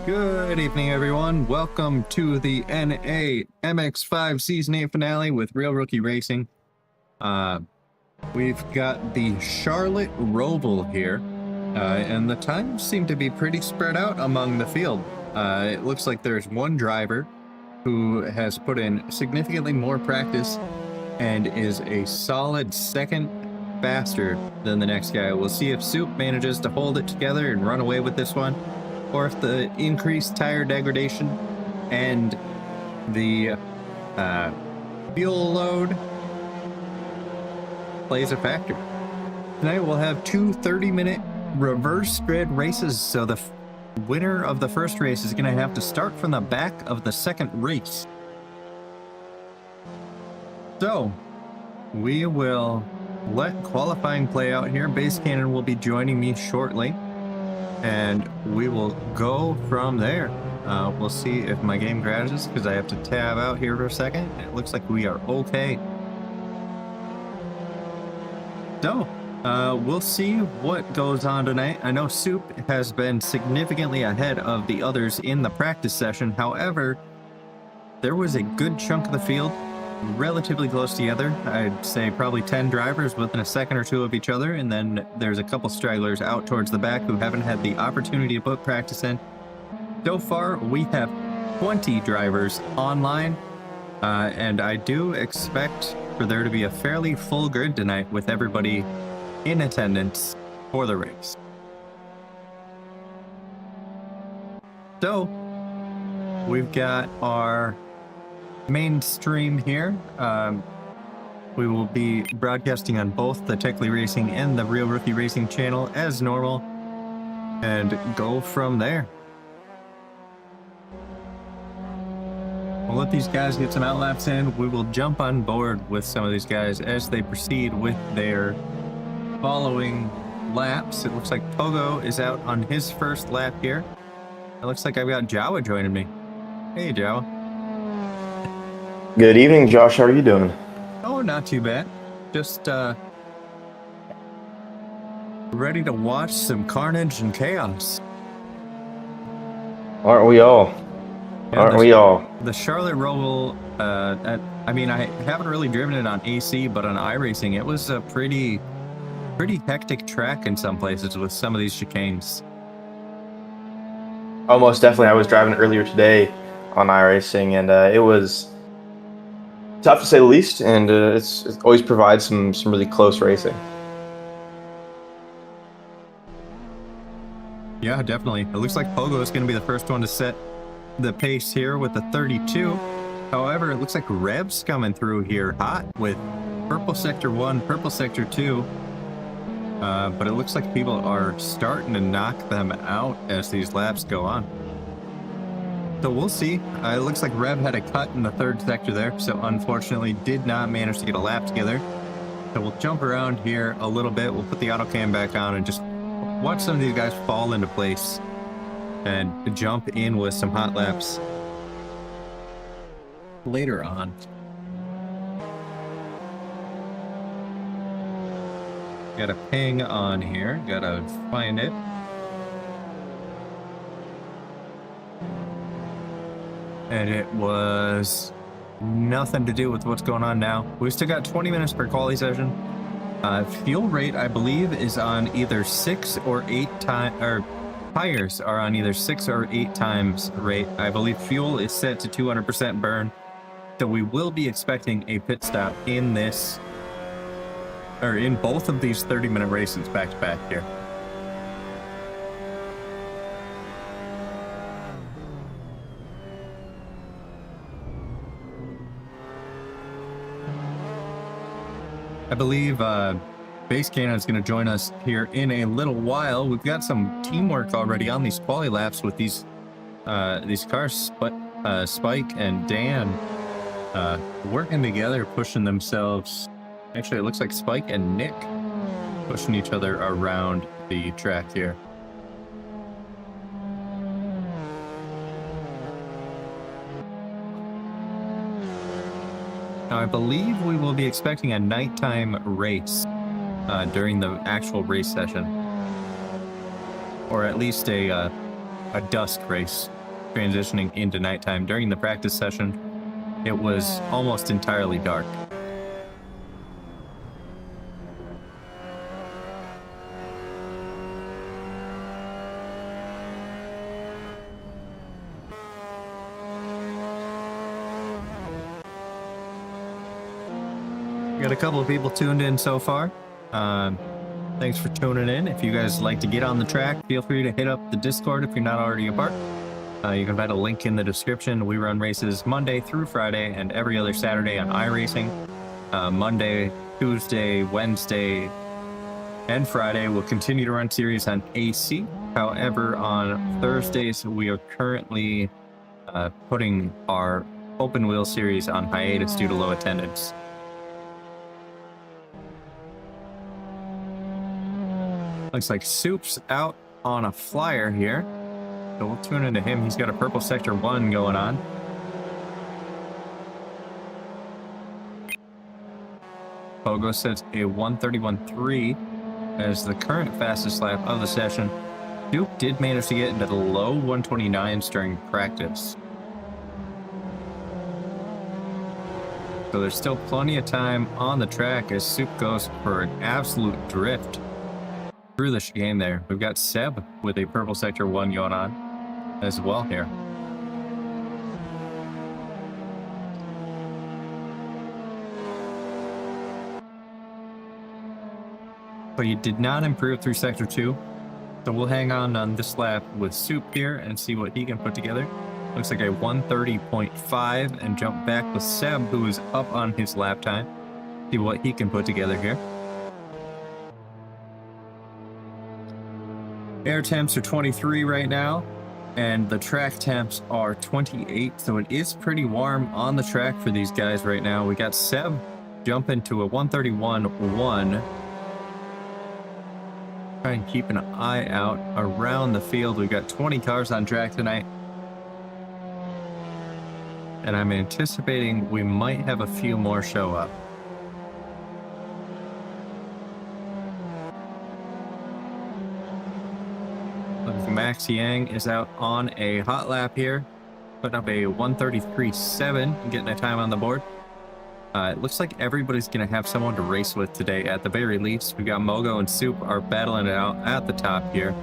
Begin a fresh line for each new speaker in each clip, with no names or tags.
Good evening, everyone. Welcome to the NA MX-5 Season 8 finale with Real Rookie Racing. We've got the Charlotte Roval here, and the times seem to be pretty spread out among the field. It looks like there's one driver who has put in significantly more practice and is a solid second faster than the next guy. We'll see if Soup manages to hold it together and run away with this one, or if the increased tire degradation and the fuel load plays a factor. Tonight we'll have two 30-minute reverse grid races, so the winner of the first race is going to have to start from the back of the second race. So we will let qualifying play out here. Base Cannon will be joining me shortly, and we will go from there. We'll see if my game crashes because I have to tab out here for a second. It looks like we are okay. So, we'll see what goes on tonight. I know Soup has been significantly ahead of the others in the practice session. However, there was a good chunk of the field relatively close together. I'd say probably 10 drivers within a second or two of each other, and then there's a couple stragglers out towards the back who haven't had the opportunity to put practice in. So far, we have 20 drivers online, and I do expect for there to be a fairly full grid tonight with everybody in attendance for the race. So, we've got our main stream here. We will be broadcasting on both the Techly Racing and the Real Rookie Racing channel as normal, and go from there. We'll let these guys get some outlaps in. We will jump on board with some of these guys as they proceed with their following laps. It looks like Pogo is out on his first lap here. It looks like I've got Jawa joining me. Hey, Jawa.
Good evening, Josh. How are you doing?
Oh, not too bad. Just ready to watch some carnage and chaos.
Aren't we all?
Yeah,
Aren't we all?
The Charlotte Roval, I mean, I haven't really driven it on AC, but on iRacing, it was a pretty hectic track in some places with some of these chicanes.
Oh, most definitely. I was driving earlier today on iRacing, and it was tough to say the least, and it always provides some really close racing.
Yeah, definitely. It looks like Pogo is going to be the first one to set the pace here with the 32. However, it looks like Reb's coming through here hot with purple sector 1, purple sector 2. But it looks like people are starting to knock them out as these laps go on. So we'll see. It looks like Reb had a cut in the third sector there, so unfortunately did not manage to get a lap together. So we'll jump around here a little bit. We'll put the auto cam back on and just watch some of these guys fall into place and jump in with some hot laps later on. Got a ping on here, gotta find it. And it was nothing to do with what's going on now. We still got 20 minutes per quali session. Fuel rate, I believe, is on either 6 or 8 times, or tires are on either 6 or 8 times rate. I believe fuel is set to 200% burn. So we will be expecting a pit stop in this, or in both of these 30-minute races back to back here. I believe Base Cannon is going to join us here in a little while. We've got some teamwork already on these quali laps with these cars, but Spike and Dan working together, pushing themselves. Actually, it looks like Spike and Nick pushing each other around the track here. Now, I believe we will be expecting a nighttime race during the actual race session, or at least a a dusk race, transitioning into nighttime. During the practice session, it was almost entirely dark. Got a couple of people tuned in so far. Thanks for tuning in. If you guys like to get on the track, feel free to hit up the Discord if you're not already a part. You can find a link in the description. We run races Monday through Friday and every other Saturday on iRacing. Monday, Tuesday, Wednesday, and Friday we'll continue to run series on AC. However, on Thursdays we are currently putting our open wheel series on hiatus due to low attendance. Looks like Soup's out on a flyer here, so we'll tune into him. He's got a purple sector 1 going on. Pogo sets a 1:31.3 as the current fastest lap of the session. Soup did manage to get into the low 129s during practice, so there's still plenty of time on the track as Soup goes for an absolute drift through the chicane there. We've got Seb with a purple sector 1 going on as well here. But he did not improve through sector 2, so we'll hang on this lap with Soup here and see what he can put together. Looks like a 1:30.5 and jump back with Seb, who is up on his lap time. See what he can put together here. Air temps are 23 right now, and the track temps are 28, so it is pretty warm on the track for these guys right now. We got Seb jumping to a 1:31.1. Try and keep an eye out around the field. We've got 20 cars on track tonight, and I'm anticipating we might have a few more show up. Max Yang is out on a hot lap here, putting up a 1:33.7 and getting a time on the board. It looks like everybody's going to have someone to race with today at the very least. We've got Mogo and Soup are battling it out at the top here.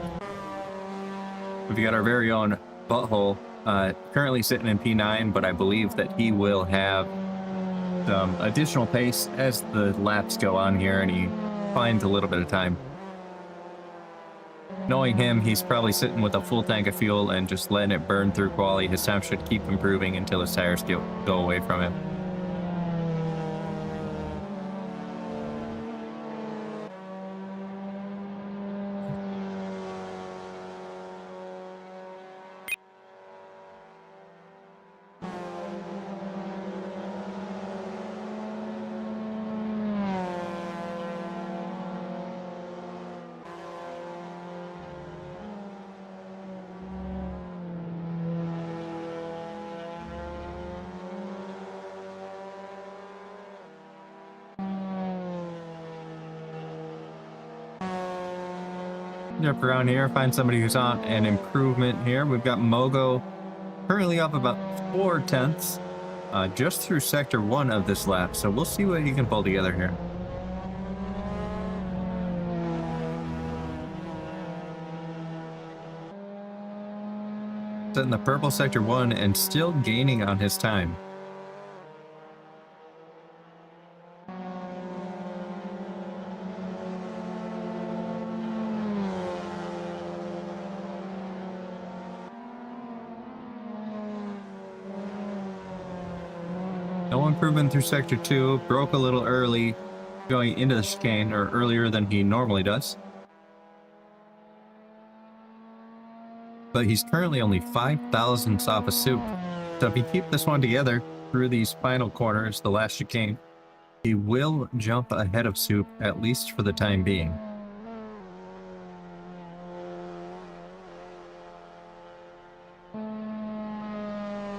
We've got our very own Butthole currently sitting in P9, but I believe that he will have some additional pace as the laps go on here and he finds a little bit of time. Knowing him, he's probably sitting with a full tank of fuel and just letting it burn through quali. His time should keep improving until his tires go away from him. Jump around here, find somebody who's on an improvement here. We've got Mogo currently up about 4/10 just through sector 1 of this lap, so we'll see what he can pull together here. Setting the purple sector 1 and still gaining on his time. No improvement through sector 2, broke a little early going into the chicane, or earlier than he normally does. But he's currently only 5 thousandths off of Soup. So if he keeps this one together through these final corners, the last chicane, he will jump ahead of Soup, at least for the time being.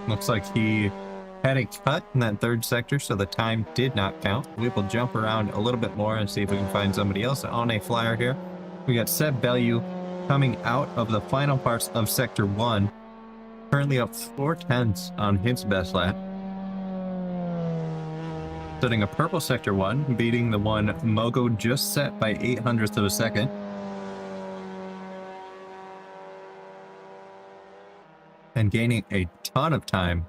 Looks like he had a cut in that third sector, so the time did not count. We will jump around a little bit more and see if we can find somebody else on a flyer here. We got Seb Bellew coming out of the final parts of Sector 1. Currently up 4/10 on his best lap. Setting a purple Sector 1, beating the one Mogo just set by 0.08 of a second. And gaining a ton of time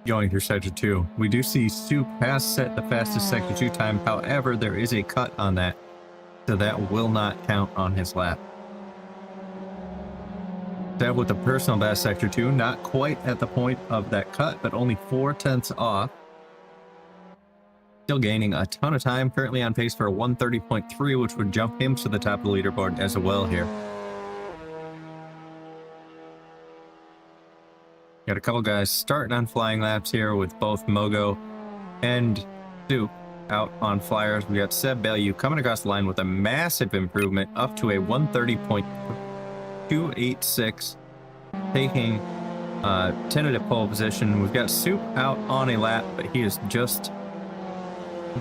going through Sector 2. We do see Soup has set the fastest Sector 2 time, however, there is a cut on that, so that will not count on his lap. Seb with the personal best Sector 2, not quite at the point of that cut, but only 0.4 off. Still gaining a ton of time, currently on pace for a 1:30.3, which would jump him to the top of the leaderboard as well here. Got a couple guys starting on flying laps here with both Mogo and Soup out on flyers. We got Seb Bellew coming across the line with a massive improvement up to a 1:30.286, taking tentative pole position. We've got Soup out on a lap, but he is just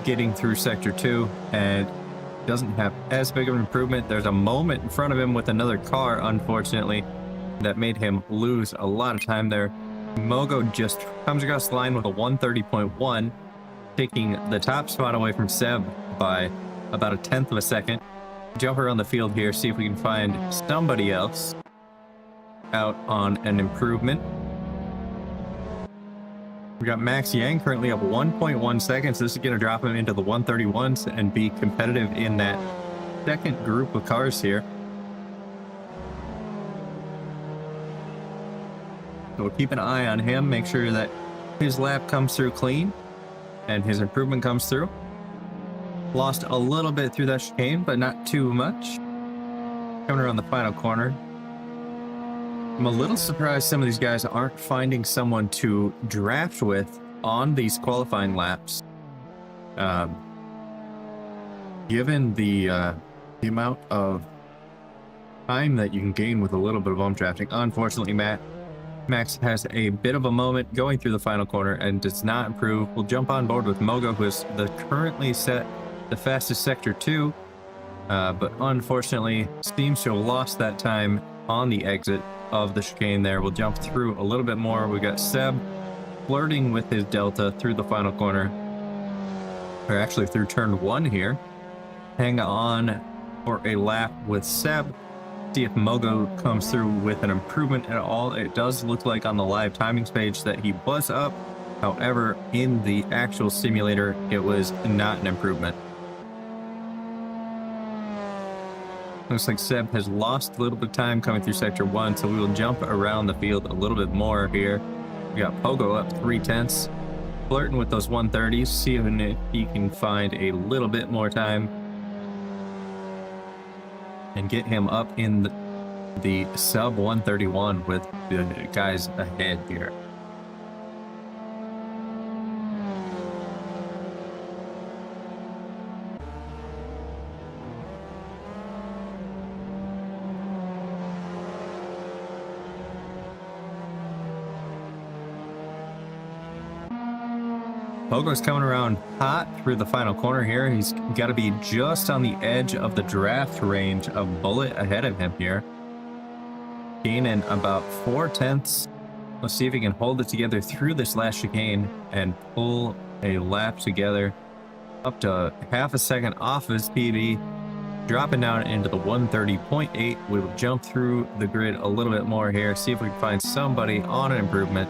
getting through Sector 2 and doesn't have as big of an improvement. There's a moment in front of him with another car, unfortunately, that made him lose a lot of time there. Mogo just comes across the line with a 1:30.1, taking the top spot away from Seb by about 1/10 of a second. Jump around the field here, see if we can find somebody else out on an improvement. We got Max Yang currently up 1.1 seconds. This is going to drop him into the 1:31s and be competitive in that second group of cars here. So we'll keep an eye on him, make sure that his lap comes through clean and his improvement comes through. Lost a little bit through that chicane, but not too much. Coming around the final corner. I'm a little surprised some of these guys aren't finding someone to draft with on these qualifying laps. Given the amount of time that you can gain with a little bit of bump drafting. Unfortunately, Max has a bit of a moment going through the final corner and does not improve. We'll jump on board with Mogo, who is currently set the fastest Sector 2, but unfortunately seems to have lost that time on the exit of the chicane there. We'll jump through a little bit more. We got Seb flirting with his delta through the final corner, or actually through turn 1 here. Hang on for a lap with Seb. See if Mogo comes through with an improvement at all. It does look like on the live timings page that he was up. However, in the actual simulator, it was not an improvement. Looks like Seb has lost a little bit of time coming through Sector 1, so we will jump around the field a little bit more here. We got Pogo up 0.3, flirting with those 1:30s, seeing if he can find a little bit more time and get him up in the sub 1:31 with the guys ahead here. Pogo's coming around hot through the final corner here. He's got to be just on the edge of the draft range of Bullet ahead of him here. Gaining about 0.4. Let's see if he can hold it together through this last chicane and pull a lap together up to half a second off his PB, dropping down into the 1:30.8. We will jump through the grid a little bit more here, see if we can find somebody on an improvement.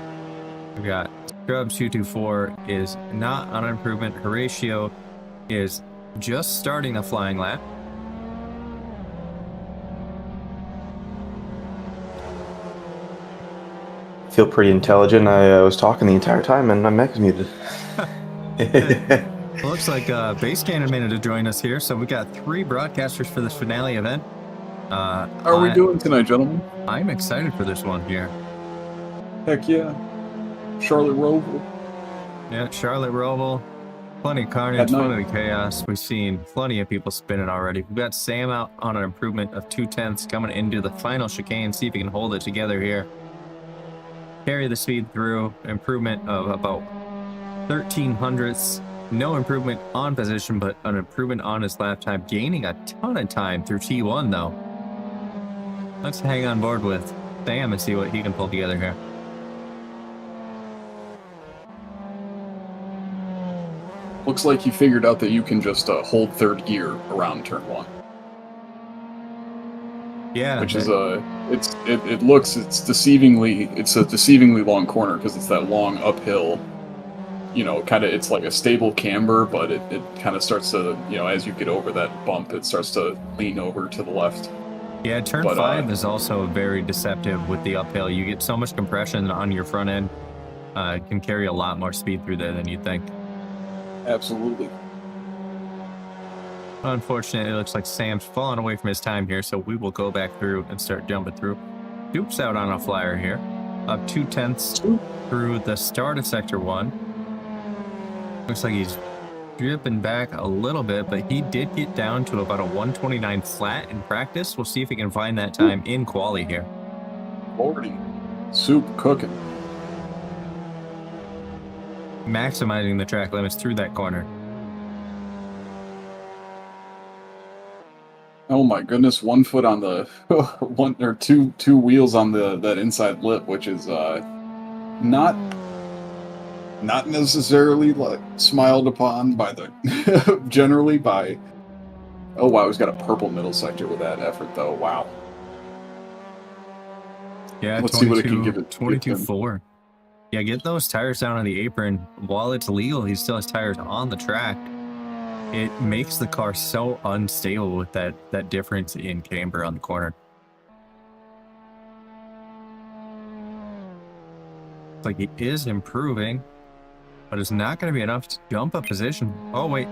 We got Scrubs224 is not on an improvement. Horatio is just starting a flying lap.
Feel pretty intelligent. I was talking the entire time and my mic is muted.
Looks like Base Cannon made it to join us here. So we got 3 broadcasters for this finale event.
How are we doing tonight, gentlemen?
I'm excited for this one here.
Heck yeah. Charlotte Roval.
Yeah, Charlotte Roval. Plenty of carnage, plenty of chaos. We've seen plenty of people spinning already. We've got Sam out on an improvement of 0.2 coming into the final chicane. See if he can hold it together here. Carry the speed through. Improvement of about 0.13. No improvement on position, but an improvement on his lap time. Gaining a ton of time through T1 though. Let's hang on board with Sam and see what he can pull together here.
Looks like he figured out that you can just hold third gear around turn 1.
Yeah,
which is it's a deceivingly long corner because it's that long uphill. It's like a stable camber, but it kind of starts to, as you get over that bump, it starts to lean over to the left.
Yeah, turn 5 is also very deceptive with the uphill. You get so much compression on your front end. It can carry a lot more speed through there than you'd think.
Absolutely.
Unfortunately, it looks like Sam's fallen away from his time here, so we will go back through and start jumping through. Soup's out on a flyer here. Up 2/10 through the start of Sector 1. Looks like he's dripping back a little bit, but he did get down to about a 129 flat in practice. We'll see if he can find that time in quali here.
Already. Soup cooking.
Maximizing the track limits through that corner.
Oh my goodness, 1 foot on the one or two wheels on that inside lip, which is not necessarily like smiled upon by the generally by. Oh wow, he's got a purple middle sector with that effort though. Wow.
Yeah,
let's see what it can give it.
22.4. Yeah, get those tires down on the apron. While it's legal, he still has tires on the track. It makes the car so unstable with that difference in camber on the corner. It's like he is improving, but it's not going to be enough to jump a position. Oh, wait.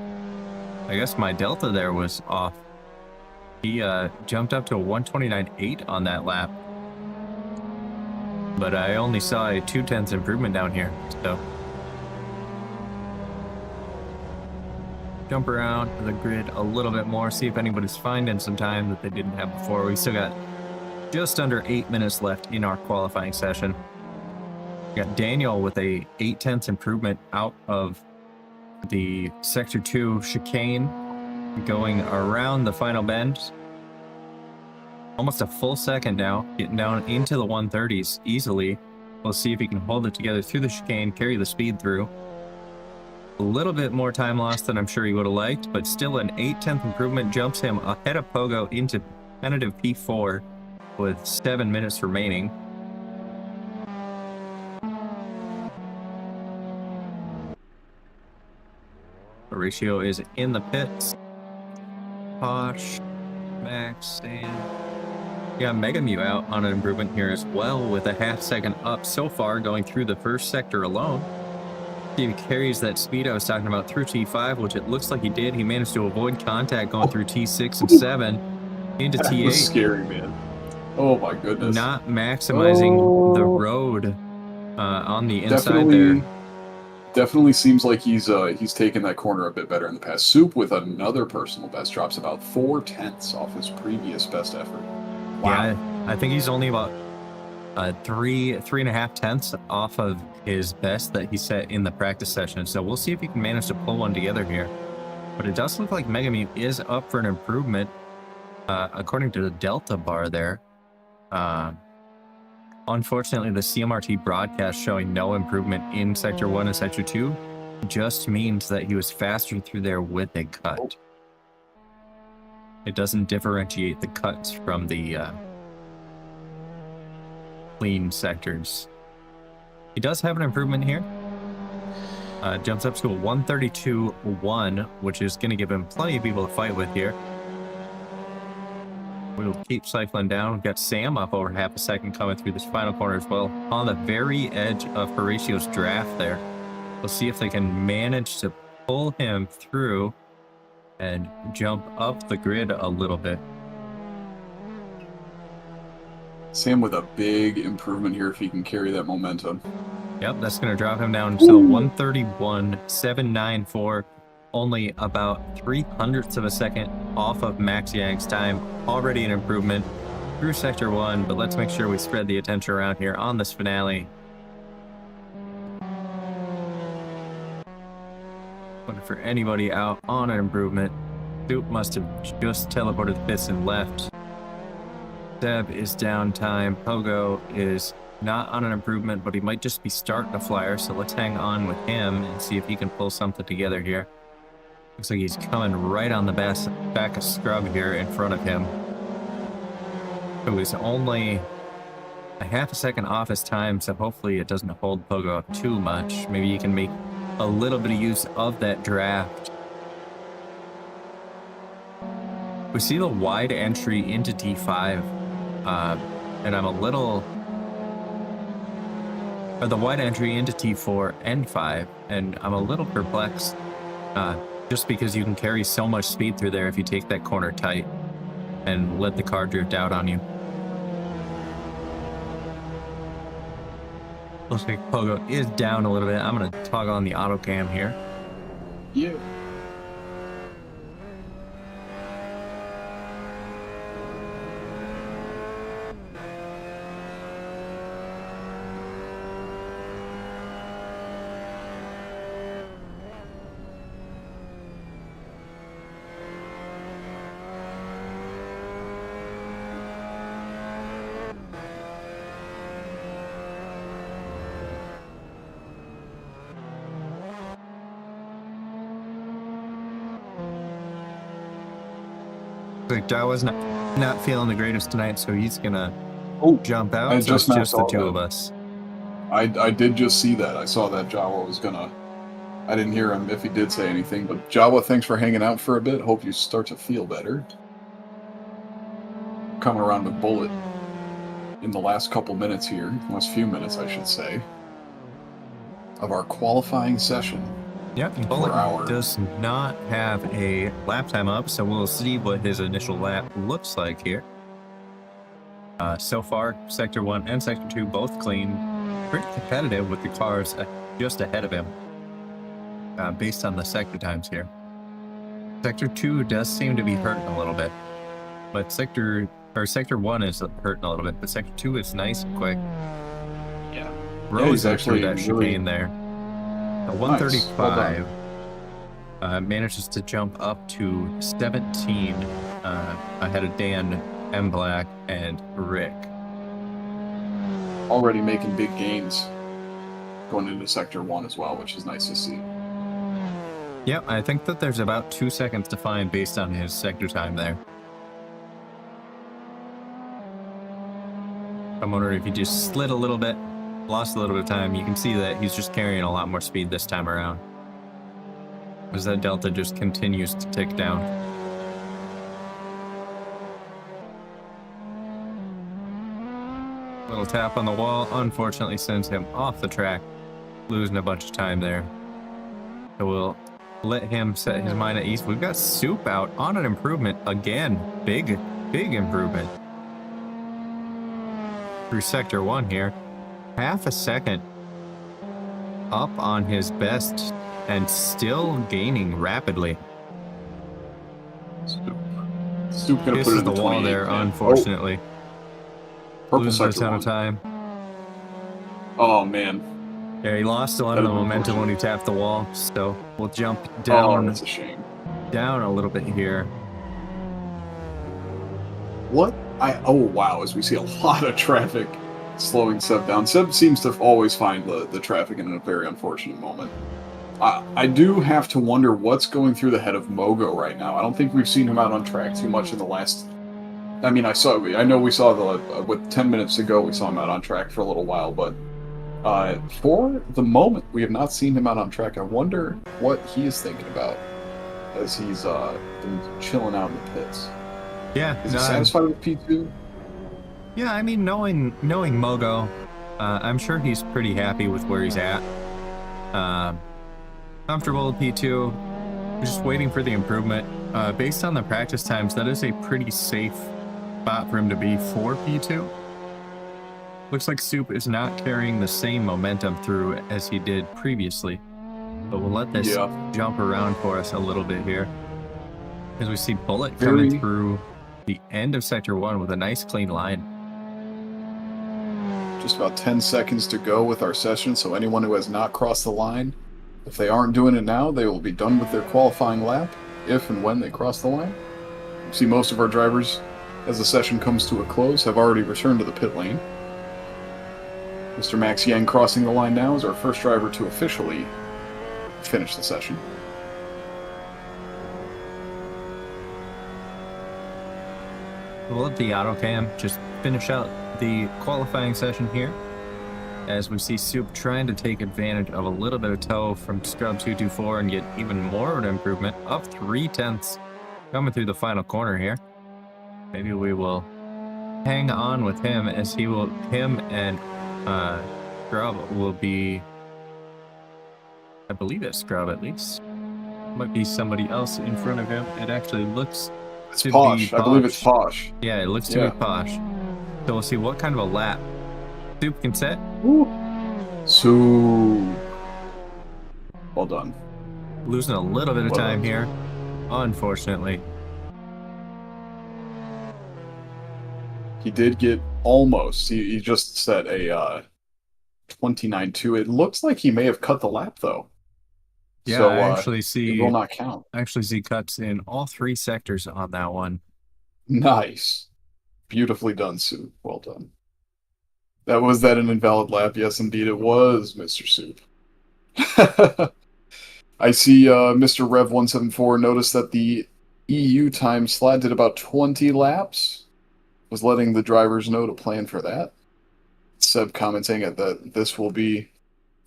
I guess my delta there was off. He jumped up to a 129.8 on that lap. But I only saw a 0.2 improvement down here, so... Jump around the grid a little bit more, see if anybody's finding some time that they didn't have before. We still got just under 8 minutes left in our qualifying session. We got Daniel with a 0.8 improvement out of the Sector 2 chicane, going around the final bend. Almost a full second now, getting down into the 130s easily. We'll see if he can hold it together through the chicane, carry the speed through. A little bit more time lost than I'm sure he would have liked, but still an 0.8 improvement jumps him ahead of Pogo into tentative P4 with 7 minutes remaining. Horatio is in the pits. Posh, Max, and yeah, Megamew out on an improvement here as well with a half second up so far going through the first sector alone. He carries that speed I was talking about through T5, which it looks like he did. He managed to avoid contact going through T6 and 7 into T8.
That was scary, man. Oh my goodness.
Not maximizing the road on the inside there.
Definitely seems like he's taken that corner a bit better in the past. Soup with another personal best drops about 0.4 off his previous best effort. Wow.
Yeah, I think he's only about 3.5 tenths off of his best that he set in the practice session. So we'll see if he can manage to pull one together here. But it does look like Megamew is up for an improvement according to the Delta bar there. Unfortunately, the CMRT broadcast showing no improvement in Sector 1 and Sector 2 just means that he was faster through there with a cut. It doesn't differentiate the cuts from the clean sectors. He does have an improvement here. Jumps up to a 132.1, which is going to give him plenty of people to fight with here. We'll keep cycling down. We've got Sam up over half a second coming through this final corner as well. On the very edge of Horatio's draft there. We'll see if they can manage to pull him through and jump up the grid a little bit.
Sam with a big improvement here if he can carry that momentum.
Yep, that's going to drop him down to 131.794. Only about 0.03 of a second off of Max Yang's time. Already an improvement through Sector 1, but let's make sure we spread the attention around here on this finale. Looking for anybody out on an improvement. Soup must have just teleported the pits and left. Seb is down time. Pogo is not on an improvement, but he might just be starting a flyer. So let's hang on with him and see if he can pull something together here. Looks like he's coming right on the back of Scrub here in front of him. It was only a half a second off his time, so hopefully it doesn't hold Pogo up too much. Maybe you can make a little bit of use of that draft. We see the wide entry into T5, and I'm a little... Or the wide entry into T4 and 5, and I'm a little perplexed, just because you can carry so much speed through there if you take that corner tight and let the car drift out on you. Looks like Pogo is down a little bit. I'm going to toggle on the auto cam here.
Yeah.
Like Jawa's not feeling the greatest tonight, so he's gonna jump out.
I
So
just
it's just the
saw
two
that.
of us.
I did just see that. I saw that Jawa was gonna... I didn't hear him if he did say anything, but Jawa, thanks for hanging out for a bit. Hope you start to feel better. Coming around with Bullet in the last couple minutes here, last few minutes, I should say, of our qualifying session.
Yep, Bullet does not have a lap time up, so we'll see what his initial lap looks like here. So far, Sector 1 and Sector 2 both clean. Pretty competitive with the cars just ahead of him, based on the sector times here. Sector 2 does seem to be hurting a little bit, but Sector 1 is hurting a little bit, but Sector 2 is nice and quick.
Yeah.
Rose
he's
actually
actually
that chicane there. The 135 manages to jump up to 17 ahead of Dan, M Black, and Rick.
Already making big gains going into Sector 1 as well, which is nice to see.
Yep, I think that there's about 2 seconds to find based on his sector time there. I'm wondering if he just slid a little bit, lost a little bit of time. You can see that he's just carrying a lot more speed this time around, as that delta just continues to tick down. Little tap on the wall unfortunately sends him off the track, losing a bunch of time there. So we'll let him set his mind at ease. We've got Soup out on an improvement again. Big improvement through Sector 1 here. Half a second up on his best and still gaining rapidly.
Soup gonna
This
put it
is
in
the
the
wall
28,
there,
man.
unfortunately.
Purple
Loses a
Sector
ton
1.
of time.
Oh, man.
Yeah, he lost a lot of the momentum when he tapped the wall, so we'll jump
Oh,
down,
that's a shame.
down a little bit here.
What? Oh, wow, as we see a lot of traffic slowing Seb down. Seb seems to always find the traffic in a very unfortunate moment. I do have to wonder what's going through the head of Mogo right now. I don't think we've seen him out on track too much in the last... I mean, I know we saw with 10 minutes ago, we saw him out on track for a little while, but for the moment, we have not seen him out on track. I wonder what he is thinking about as he's been chilling out in the pits.
Yeah,
Is he satisfied with P2?
Yeah, I mean, knowing Mogo, I'm sure he's pretty happy with where he's at. Comfortable with P2, just waiting for the improvement. Based on the practice times, that is a pretty safe spot for him to be for P2. Looks like Soup is not carrying the same momentum through as he did previously, but we'll let this jump around for us a little bit here, as we see Bullet coming through the end of Sector 1 with a nice clean line.
Just about 10 seconds to go with our session, so anyone who has not crossed the line, if they aren't doing it now, they will be done with their qualifying lap if and when they cross the line. You see most of our drivers as the session comes to a close, have already returned to the pit lane. Mr. Max Yang crossing the line now is our first driver to officially finish the session.
We'll let the auto cam just finish out the qualifying session here, as we see Soup trying to take advantage of a little bit of tow from Scrub 224 and get even more of an improvement of 3/10 coming through the final corner here. Maybe we will hang on with him, as him and Scrub will be, I believe it's Scrub at least. Might be somebody else in front of him. It actually looks
It's Posh. I believe it's Posh.
Yeah, it looks to be Posh. So we'll see what kind of a lap Soup can set.
Woo. So, well done.
Losing a little bit of time here, unfortunately.
He did get almost. He just set a 29.2. It looks like he may have cut the lap though.
Yeah,
so,
I actually see.
It will not count.
I actually see cuts in all 3 sectors on that one.
Nice, beautifully done, Soup. Well done. Was that an invalid lap? Yes, indeed it was, Mr. Soup. I see Mr. Rev174 noticed that the EU time slot did about 20 laps. Was letting the drivers know to plan for that. Seb commenting that this will be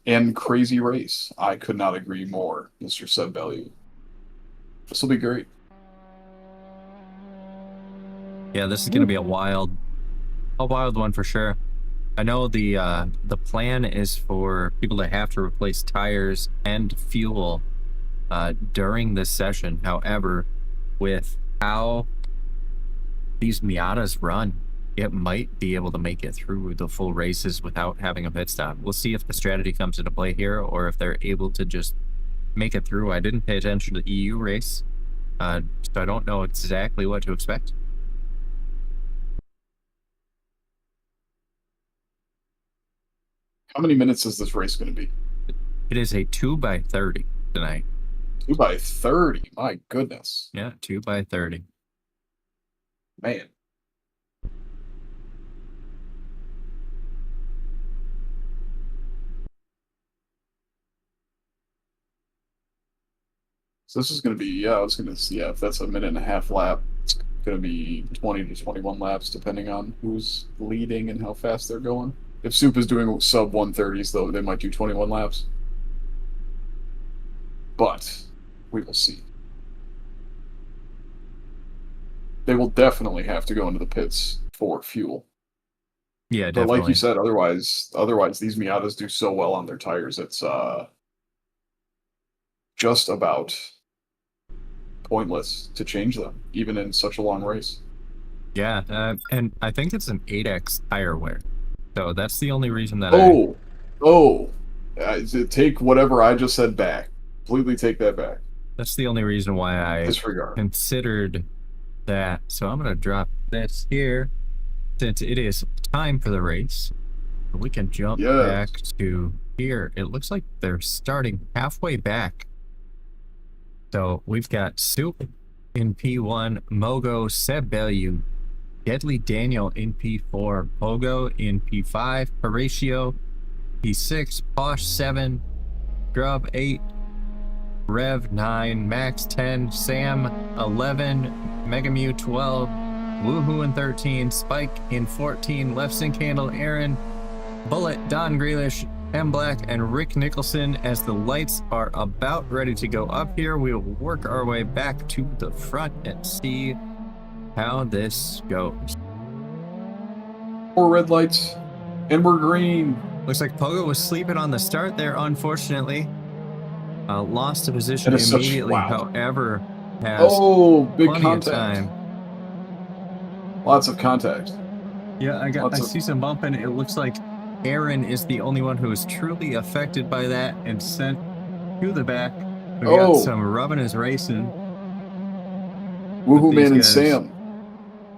an crazy race. I could not agree more, Mr. Seb Bellew. This will be great.
Yeah, this is going to be a wild one for sure. I know the plan is for people to have to replace tires and fuel during this session. However, with how these Miatas run, it might be able to make it through the full races without having a pit stop. We'll see if the strategy comes into play here, or if they're able to just make it through. I didn't pay attention to the EU race, so I don't know exactly what to expect.
How many minutes is this race going to be?
It is a 2x30 tonight.
2x30? My goodness.
Yeah, 2x30.
Man. So this is going to be, I was going to see, if that's a 1.5 lap, it's going to be 20 to 21 laps, depending on who's leading and how fast they're going. If Soup is doing sub 130s, though, they might do 21 laps. But we will see. They will definitely have to go into the pits for fuel.
Yeah, definitely.
But like you said, otherwise these Miatas do so well on their tires, it's just about pointless to change them, even in such a long race.
Yeah, and I think it's an 8X tire wear. So that's the only reason that
take whatever I just said back. Completely take that back.
That's the only reason why I
disregard.
Considered that. So I'm going to drop this here, since it is time for the race. We can jump back to here. It looks like they're starting halfway back. So we've got Soup in P1, Mogo, Seb Bellew, Deadly Daniel in P4, Pogo in P5, Horatio P6, Posh 7, Grub 8, Rev 9, Max 10, Sam 11, Megamew 12, Woohoo in 13, Spike in 14, Left Sync Handle Aaron, Bullet, Don Grealish, M Black, and Rick Nicholson. As the lights are about ready to go up here, we will work our way back to the front and see how this goes.
4 red lights, and we're green.
Looks like Pogo was sleeping on the start there, unfortunately. Lost a position immediately, however, has
big
plenty
contact.
Of time.
Lots of contact.
Yeah, I see some bumping. It looks like Aaron is the only one who is truly affected by that and sent to the back. We got some rubbing his racing.
Woohoo Man and Sam.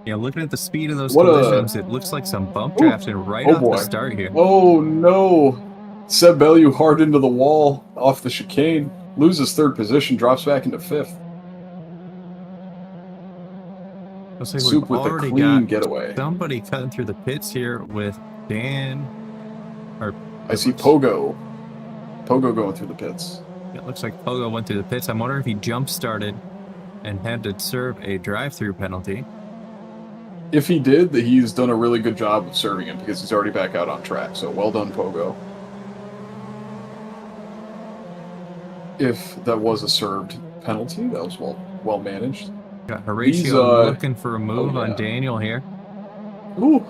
Yeah, looking at the speed of those collisions, it looks like some bump drafting right off the start here.
Oh no! Seb Bellew hard into the wall off the chicane. Loses 3rd position, drops back into 5th.
Looks like
Soup
we've
with a
already
clean
got
getaway.
somebody cutting through the pits here with Dan. Or
I see Pogo. Pogo going through the pits.
It looks like Pogo went through the pits. I'm wondering if he jump started and had to serve a drive-through penalty.
If he did, he's done a really good job of serving it because he's already back out on track. So well done, Pogo. If that was a served penalty, that was well managed.
Got Horatio looking for a move
oh, yeah.
on Daniel here.
Ooh.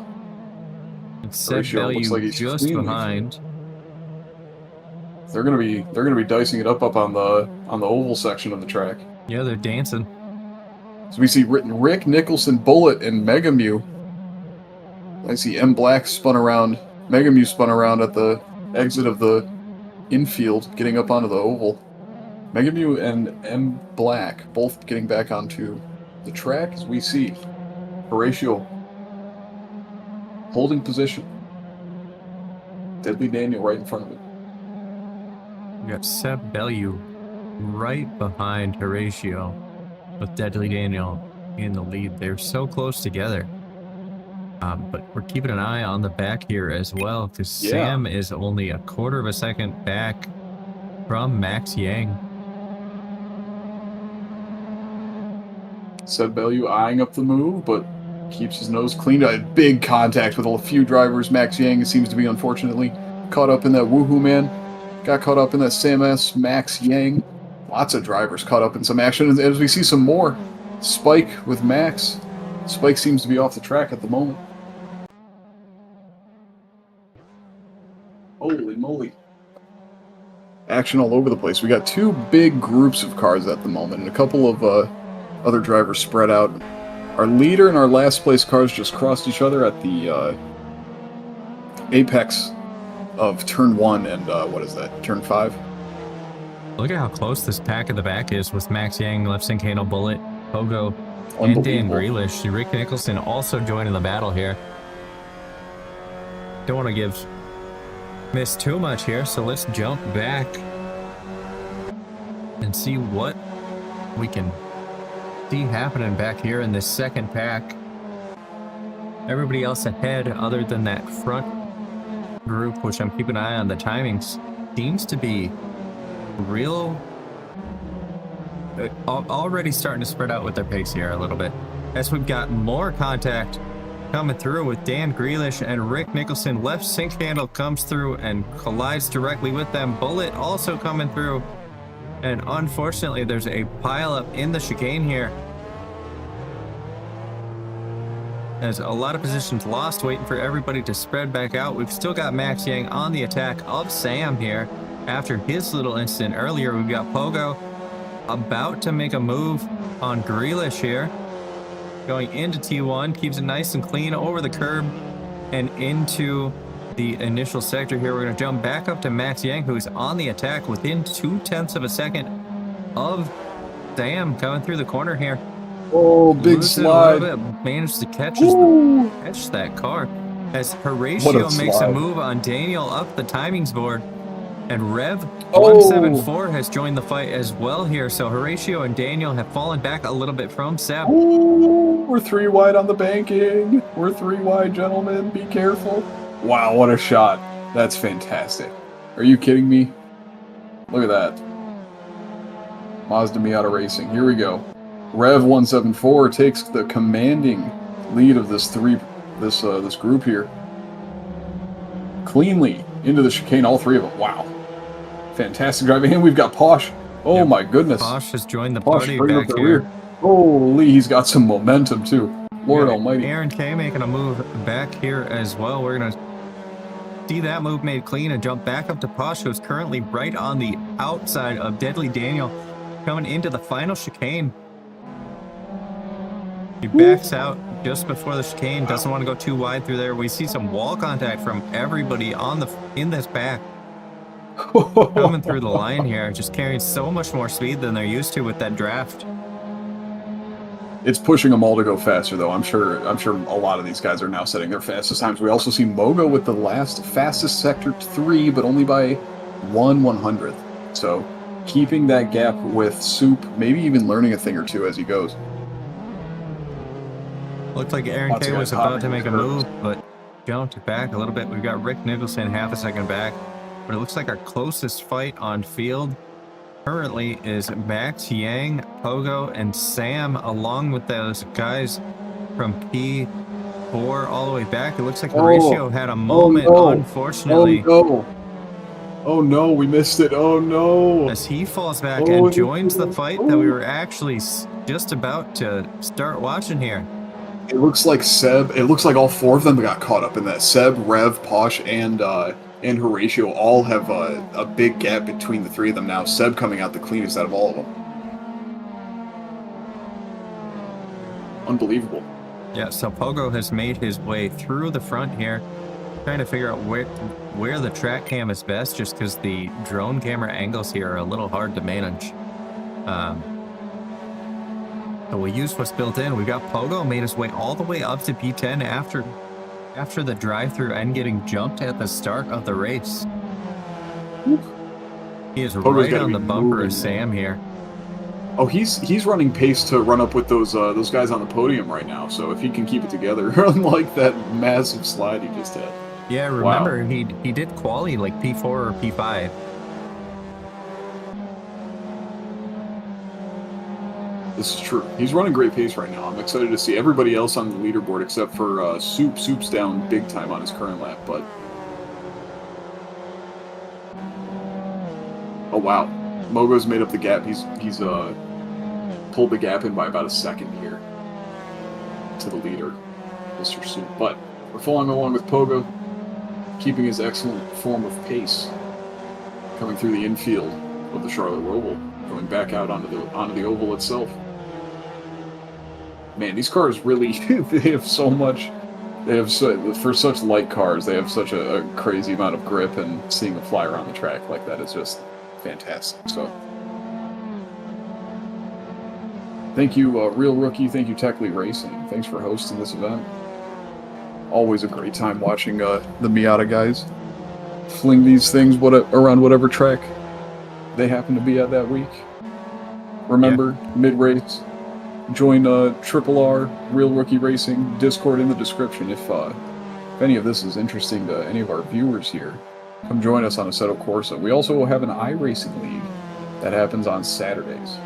And Seb Value like just behind.
Through. They're gonna be dicing it up on the oval section of the track.
Yeah, they're dancing.
So we see Rick Nicholson, Bullet, and Mega Mew. I see M Black spun around. Mega Mew spun around at the exit of the infield, getting up onto the oval. Mega Mew and M Black both getting back onto the track as we see Horatio holding position. Deadly Daniel right in front of him.
We got Seb Bellew right behind Horatio with Deadly Daniel in the lead. They're so close together. But we're keeping an eye on the back here as well because Sam is only a quarter of a second back from Max Yang.
Seb Bellew eyeing up the move, but keeps his nose clean. A big contact with a few drivers. Max Yang seems to be unfortunately caught up in that woohoo man. Got caught up in that Sam S. Max Yang. Lots of drivers caught up in some action. And as we see some more, Spike with Max. Spike seems to be off the track at the moment. Holy moly. Action all over the place. We got two big groups of cars at the moment, and a couple of other drivers spread out. Our leader and our last place cars just crossed each other at the apex of turn 1 and what is that, turn 5?
Look at how close this pack in the back is with Max Yang, Left Syncano, Bullet, Pogo, and Dan Grealish. Rick Nicholson also joining the battle here. Don't want to miss too much here, so let's jump back and see what we can see happening back here in this second pack. Everybody else ahead other than that front group, which I'm keeping an eye on the timings, seems to be already starting to spread out with their pace here a little bit, as we've got more contact coming through with Dan Grealish and Rick Nicholson. Left sync handle comes through and collides directly with them. Bullet also coming through, and unfortunately there's a pile up in the chicane here. There's a lot of positions lost, waiting for everybody to spread back out. We've still got Max Yang on the attack of Sam here after his little incident earlier. We've got Pogo about to make a move on Grealish here. Going into T1, keeps it nice and clean over the curb and into the initial sector here. We're going to jump back up to Max Yang, who's on the attack within 0.2 of a second of Sam coming through the corner here.
Oh, big slide.
Managed to catch that car as Horatio makes a move on Daniel up the timings board. And Rev 174 has joined the fight as well here. So Horatio and Daniel have fallen back a little bit from Seb.
Ooh, we're 3 wide on the banking. We're 3 wide, gentlemen. Be careful. Wow, what a shot. That's fantastic. Are you kidding me? Look at that. Mazda Miata Racing. Here we go. Rev 174 takes the commanding lead of this group here. Cleanly into the chicane, all 3 of them. Wow. Fantastic driving. And we've got Posh. Oh my goodness.
Posh has joined the party
right
back
up the
here.
rear. Holy, he's got some momentum too. Lord almighty.
Aaron K making a move back here as well. We're going to see that move made clean and jump back up to Posh, who's currently right on the outside of Deadly Daniel, coming into the final chicane. He backs out just before the chicane, doesn't want to go too wide through there. We see some wall contact from everybody in this pack coming through the line here, just carrying so much more speed than they're used to with that draft.
It's pushing them all to go faster, though. I'm sure a lot of these guys are now setting their fastest times. We also see Mogo with the fastest sector 3, but only by 1/100th. So keeping that gap with Soup, maybe even learning a thing or two as he goes.
Looked like Aaron
Lots
K
of
was
guys
about
hopping
to make a
curves.
move, but jumped back a little bit. We've got Rick Nicholson half a second back, but it looks like our closest fight on field currently is Max, Yang, Pogo, and Sam, along with those guys from P4 all the way back. It looks like Horatio had a moment,
Oh
unfortunately,
no! Oh no, we missed it. Oh no!
as he falls back
Oh,
and joins the fight that we
oh.
were actually just about to start watching here.
It looks like Seb. It looks like all four of them got caught up in that. Seb, Rev, Posh, and Horatio all have a big gap between the three of them now. Seb coming out the cleanest out of all of them. Unbelievable.
Yeah, so Pogo has made his way through the front here, trying to figure out where the track cam is best, just because the drone camera angles here are a little hard to manage. So we'll use what's built in. We got Pogo made his way all the way up to P10 after the drive-through and getting jumped at the start of the race. He is
Pogo's
right
gotta
on
be
the bumper
moving,
of Sam here.
Oh, he's running pace to run up with those guys on the podium right now. So if he can keep it together, unlike that massive slide he just had.
Yeah, remember he did quali like P4 or P5.
This is true. He's running great pace right now. I'm excited to see everybody else on the leaderboard except for Soup. Soup's down big time on his current lap, but... Oh, wow. Mogo's made up the gap. He's pulled the gap in by about a second here to the leader, Mr. Soup. But we're following along with Pogo, keeping his excellent form of pace, coming through the infield of the Charlotte Roval, going back out onto the oval itself. Man, these cars really, they have so much, for such light cars, they have such a crazy amount of grip, and seeing them fly around the track like that is just fantastic. So, thank you, Real Rookie, thank you, Techly Racing, thanks for hosting this event. Always a great time watching the Miata guys fling these things around whatever track they happen to be at that week. Remember, mid-race, join Triple R, Real Rookie Racing, Discord in the description. If any of this is interesting to any of our viewers here, come join us on Assetto Corsa. We also have an iRacing League that happens on Saturdays.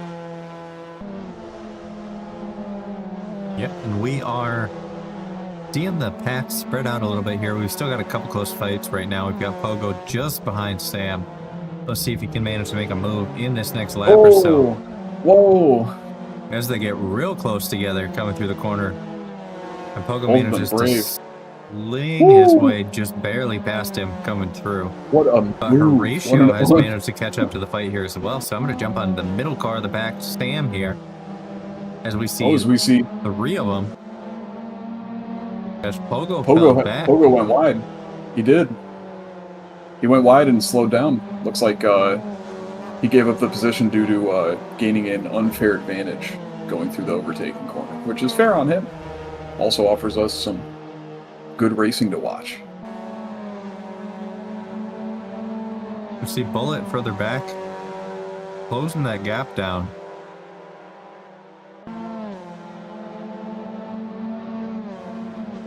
Yep, and we are seeing the pack spread out a little bit here. We've still got a couple close fights right now. We've got Pogo just behind Sam. Let's see if he can manage to make a move in this next lap or so.
Whoa!
As they get real close together coming through the corner. And Pogo manages to sling his way just barely past him coming through.
What a
But
move.
Horatio has managed to catch up to the fight here as well. So I'm going to jump on the middle car of the back, Sam here. As we see three of them. As Pogo fell back.
Pogo went wide. He did. He went wide and slowed down. Looks like he gave up the position due to gaining an unfair advantage going through the overtaking corner, which is fair on him. Also offers us some good racing to watch.
You see Bullet further back, closing that gap down.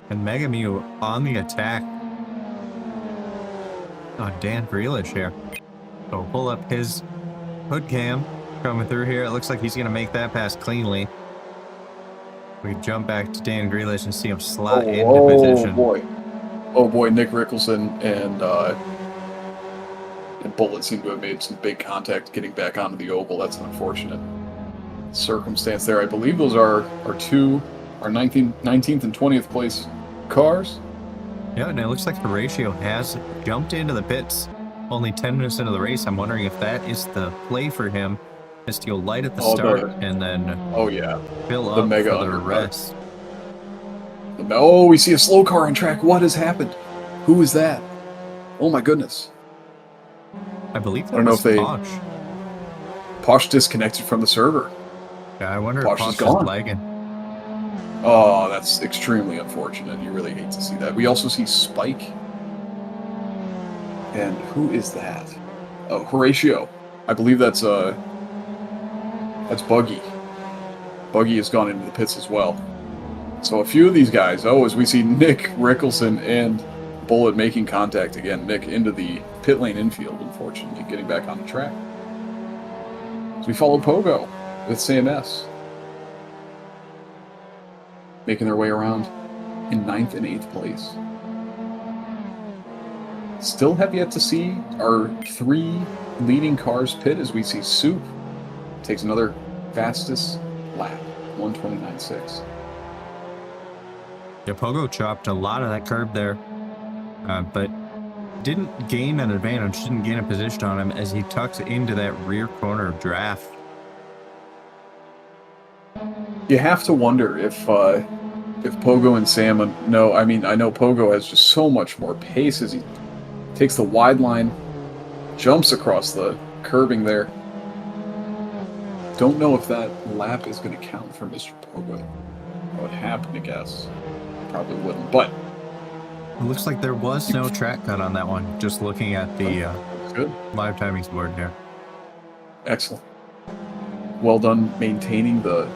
And Mega Mew on the attack. Oh, Dan Grealish here. So we'll pull up his hood cam coming through here. It looks like he's going to make that pass cleanly. We can jump back to Dan Grealish and see him slot into position.
Oh boy, Nick Rickelson and Bullet seem to have made some big contact getting back onto the oval. That's an unfortunate circumstance there. I believe those are our 19th and 20th place cars.
Yeah, and it looks like Horatio has jumped into the pits only 10 minutes into the race. I'm wondering if that is the play for him, is to go light at the start and then fill up
mega
for the rest.
Oh, we see a slow car on track. What has happened? Who is that? Oh my goodness.
I believe that was Posh.
Posh disconnected from the server.
Yeah, I wonder if Posh is lagging.
Oh, that's extremely unfortunate. You really hate to see that. We also see Spike. And who is that? Oh, Horatio. I believe that's Buggy. Buggy has gone into the pits as well. So a few of these guys, as we see Nick Rickelson and Bullet making contact again. Nick into the pit lane infield, unfortunately, getting back on the track. So we follow Pogo with CMS, making their way around in 9th and 8th place. Still have yet to see our 3 leading cars pit as we see Soup takes another fastest lap, 1:29.6.
Yeah, Pogo chopped a lot of that curb there, but didn't gain an advantage, didn't gain a position on him as he tucks into that rear corner of draft.
You have to wonder if Pogo and Sam know. I mean, I know Pogo has just so much more pace as he takes the wide line, jumps across the curbing there. Don't know if that lap is going to count for Mr. Pogo. That would happen to guess. Probably wouldn't, but
It looks like there was no track cut on that one, just looking at the
good.
live timings board here.
Excellent. Well done maintaining the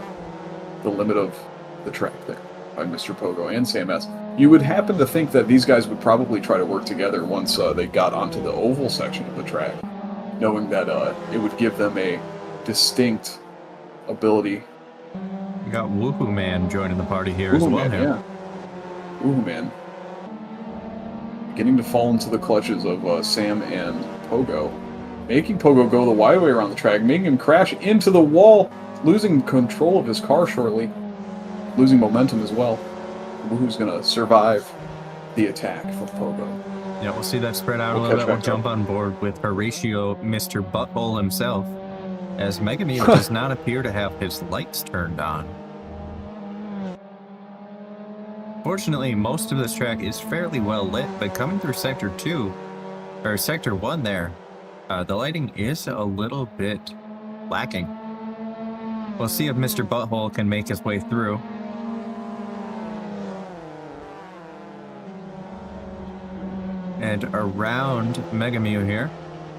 limit of the track there by Mr. Pogo and Sam S. You would happen to think that these guys would probably try to work together once they got onto the oval section of the track, knowing that it would give them a distinct ability.
We got Woohoo Man joining the party here as
Woohoo
well.
Man, yeah. Woohoo Man. Getting to fall into the clutches of Sam and Pogo. Making Pogo go the wide way around the track, making him crash into the wall, losing control of his car shortly, losing momentum as well. Woohoo's going to survive the attack from Pogo.
Yeah, we'll see that spread out a little bit. We'll jump on board with Horatio, Mr. Butthole himself, as Megamute does not appear to have his lights turned on. Fortunately, most of this track is fairly well lit, but coming through Sector 2, or Sector 1 there, the lighting is a little bit lacking. We'll see if Mr. Butthole can make his way through. And around Megamute here,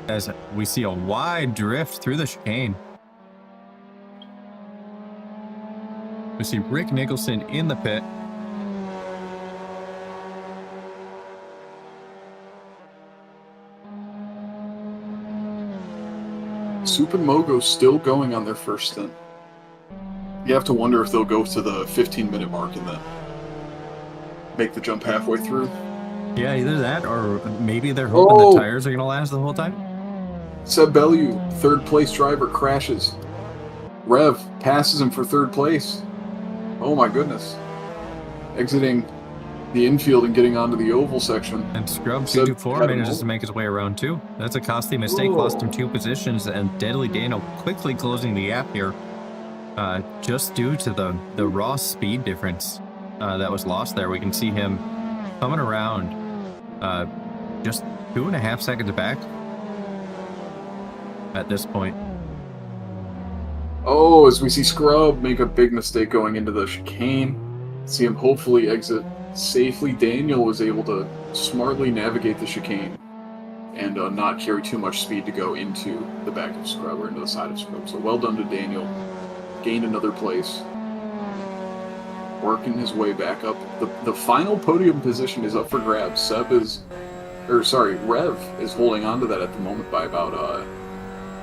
as we see a wide drift through the chicane. We see Rick Nicholson in the pit.
Soup and Mogo still going on their first stint. You have to wonder if they'll go to the 15-minute mark and then make the jump halfway through.
Yeah, either that or maybe they're hoping the tires are going to last the whole time.
Seb Bellew, third place driver, crashes. Rev passes him for third place. Oh my goodness. Exiting the infield and getting onto the oval section.
And Scrub224 manages to make his way around too. That's a costly mistake, lost him 2 positions, and Deadly Dano quickly closing the gap here, just due to the raw speed difference that was lost there. We can see him coming around just 2.5 seconds back at this point.
Oh, as we see Scrub make a big mistake going into the chicane. See him hopefully exit safely. Daniel was able to smartly navigate the chicane and not carry too much speed to go into the back of Scrub or into the side of Scrub. So well done to Daniel. Gained another place. Working his way back up. The final podium position is up for grabs. Rev is holding on to that at the moment by about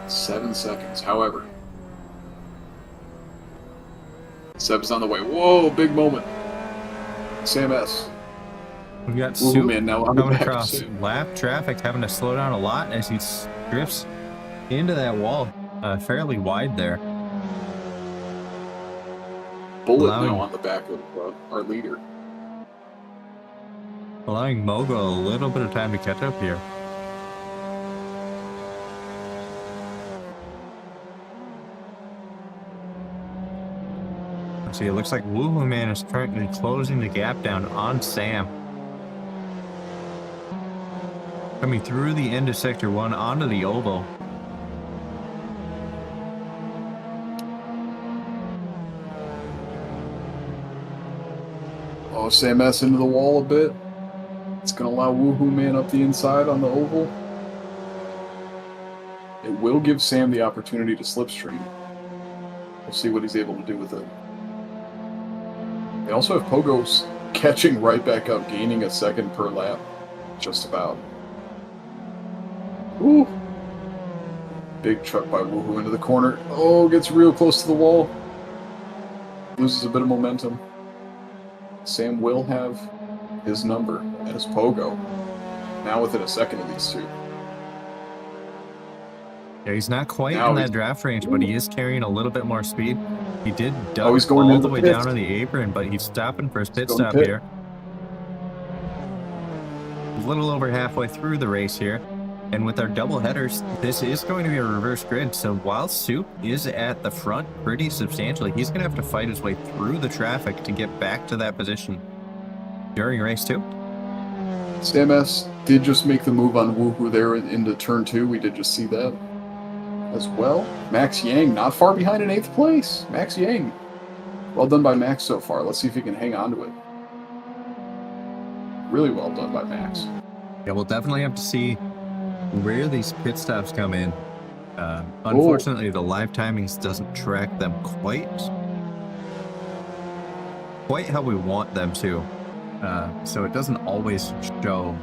7 seconds. However, Seb's on the way. Whoa, big moment. Sam S.
We've got Soup
Man now on
coming
the back
across lap traffic, having to slow down a lot as he drifts into that wall, fairly wide there.
Bullet now on the back of our leader.
Allowing Mogo a little bit of time to catch up here. Let's see, it looks like Woohoo Man is currently closing the gap down on Sam. Coming through the end of Sector 1 onto the oval.
Oh, Sam S into the wall a bit. It's going to allow Woohoo Man up the inside on the oval. It will give Sam the opportunity to slipstream. We'll see what he's able to do with it. They also have Pogo's catching right back up, gaining a second per lap. Just about. Ooh. Big truck by Woohoo into the corner. Oh, gets real close to the wall. Loses a bit of momentum. Sam will have his number as Pogo. Now within a second of these two.
Yeah, he's not quite
Now
in that
he's-
draft range, but he is carrying a little bit more speed. He did duck
he's going
all
into
the
the
way
pits.
down on the apron, but he's stopping for his pit
going
stop
pit.
here. A little over halfway through the race here. And with our double headers, this is going to be a reverse grid. So while Soup is at the front pretty substantially, he's going to have to fight his way through the traffic to get back to that position during race 2.
Sam S did just make the move on Woohoo there into turn 2. We did just see that as well. Max Yang not far behind in 8th place. Max Yang. Well done by Max so far. Let's see if he can hang on to it. Really well done by Max.
Yeah, we'll definitely have to see where these pit stops come in. Unfortunately, the live timings doesn't track them quite how we want them to. So it doesn't always show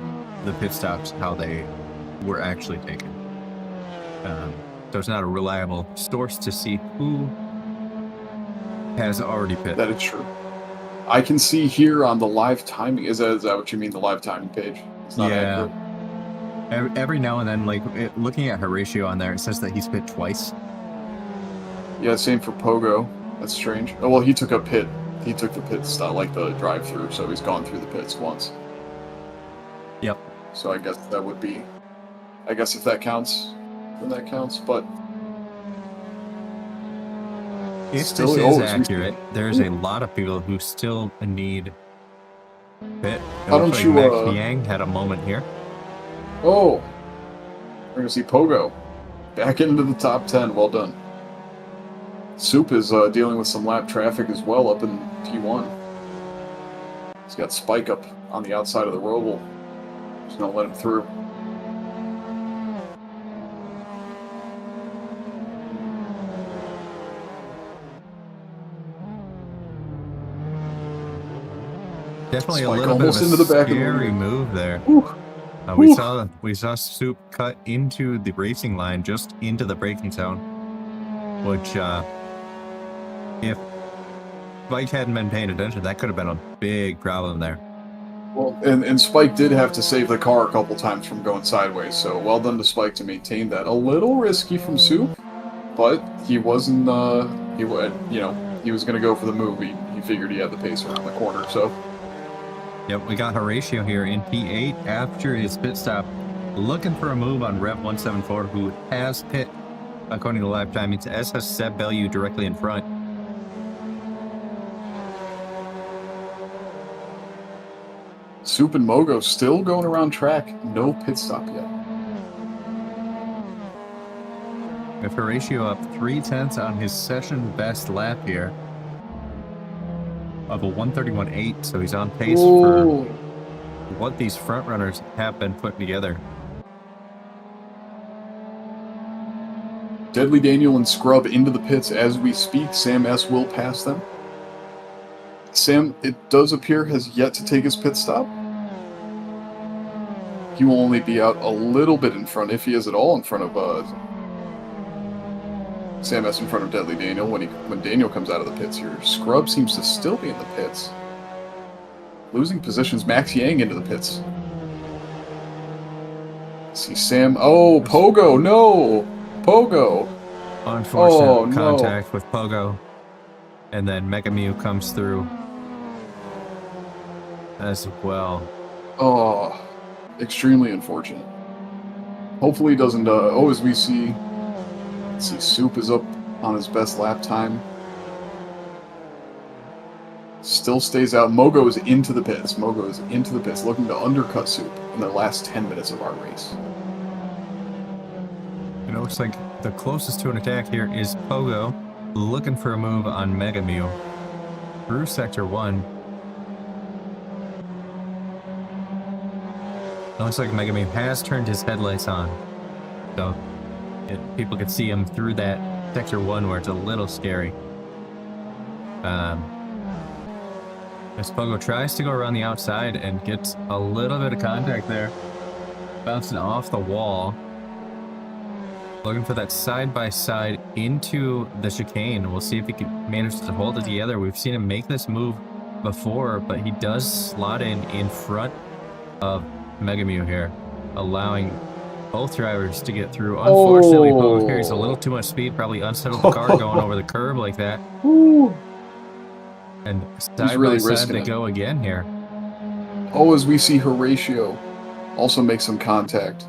the pit stops how they were actually taken. So it's not a reliable source to see who has already pit.
That is true. I can see here on the live timing. Is that what you mean, the live timing page? It's not accurate.
Every now and then, like looking at Horatio on there, it says that he's pit twice.
Yeah, same for Pogo. That's strange. Oh, well, he took a pit. He took the pit stop, like the drive-through, so he's gone through the pits once.
Yep.
So I guess that would be... I guess if that counts, then that counts, but...
If
Still,
this is
it's
accurate, there's a lot of people who still need pit. It
Why
looks
don't
like
you,
Max Yang had a moment here.
Oh! We're going to see Pogo back into the top 10. Well done. Soup is dealing with some lap traffic as well up in P1. He's got Spike up on the outside of the Roval. Just going to let him through.
Definitely
Spike
a little
almost
bit of
into
a
the back of the
scary
lead.
move there.
Whew.
We saw Soup cut into the racing line, just into the braking zone, which if Spike hadn't been paying attention, that could have been a big problem there.
Well, and Spike did have to save the car a couple times from going sideways, so well done to Spike to maintain that. A little risky from Soup, but he wasn't, he was going to go for the move. He figured he had the pace around the corner, so...
Yep, we got Horatio here in P8 after his pit stop, looking for a move on Rev 174, who has pit, according to live timings, as has Seb Bellew directly in front.
Soup and Mogo still going around track. No pit stop yet.
With Horatio up 0.3 on his session best lap here of a 131.8, so he's on pace for what these front runners have been putting together.
Deadly Daniel and Scrub into the pits as we speak. Sam S will pass them. Sam, it does appear, has yet to take his pit stop. He will only be out a little bit in front, if he is at all in front of Sam S in front of Deadly Daniel when Daniel comes out of the pits here. Scrub seems to still be in the pits. Losing positions, Max Yang into the pits. See Sam. Oh, Pogo, no! Pogo!
Unfortunate contact with Pogo. And then Mega Mew comes through as well.
Oh, extremely unfortunate. Hopefully he doesn't, as we see, let's see, Soup is up on his best lap time. Still stays out. Mogo is into the pits. Mogo is into the pits, looking to undercut Soup in the last 10 minutes of our race.
It looks like the closest to an attack here is Pogo, looking for a move on Mega Mew through Sector 1. It looks like Mega Mew has turned his headlights on, so people can see him through that Sector 1 where it's a little scary. As Pogo tries to go around the outside and gets a little bit of contact there. Bouncing off the wall. Looking for that side-by-side into the chicane. We'll see if he can manage to hold it together. We've seen him make this move before, but he does slot in front of Megamew here, allowing both drivers to get through. Unfortunately, Pogo carries a little too much speed, probably unsettled the car going over the curb like that.
Woo.
And
He's really
side-by-side
risking
they
it.
go again here.
Oh, as we see Horatio also make some contact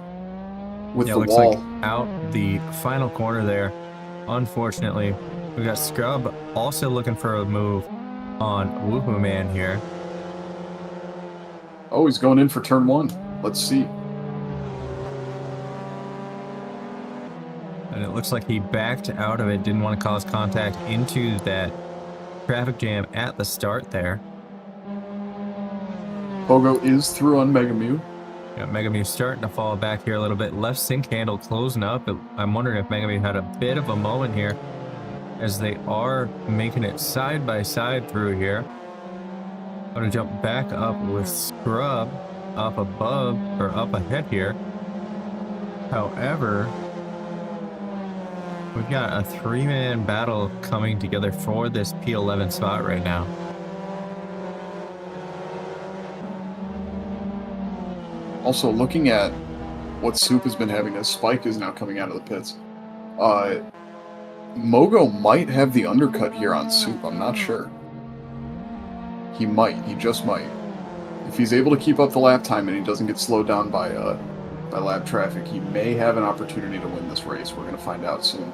with the
Looks
wall.
like out the final corner there. Unfortunately, we got Scrub also looking for a move on Woohoo Man here.
Oh, he's going in for turn 1. Let's see.
And it looks like he backed out of it, didn't want to cause contact into that traffic jam at the start there.
Pogo is through on Megamew.
Yeah, Megamew starting to fall back here a little bit. Left sync handle closing up. I'm wondering if Megamew had a bit of a moment here as they are making it side by side through here. I'm going to jump back up with Scrub up above or up ahead here. However, we've got a 3-man battle coming together for this P11 spot right now.
Also, looking at what Soup has been having, as Spike is now coming out of the pits. Mogo might have the undercut here on Soup. I'm not sure. He might. He just might. If he's able to keep up the lap time and he doesn't get slowed down by lap traffic, he may have an opportunity to win this race. We're going to find out soon.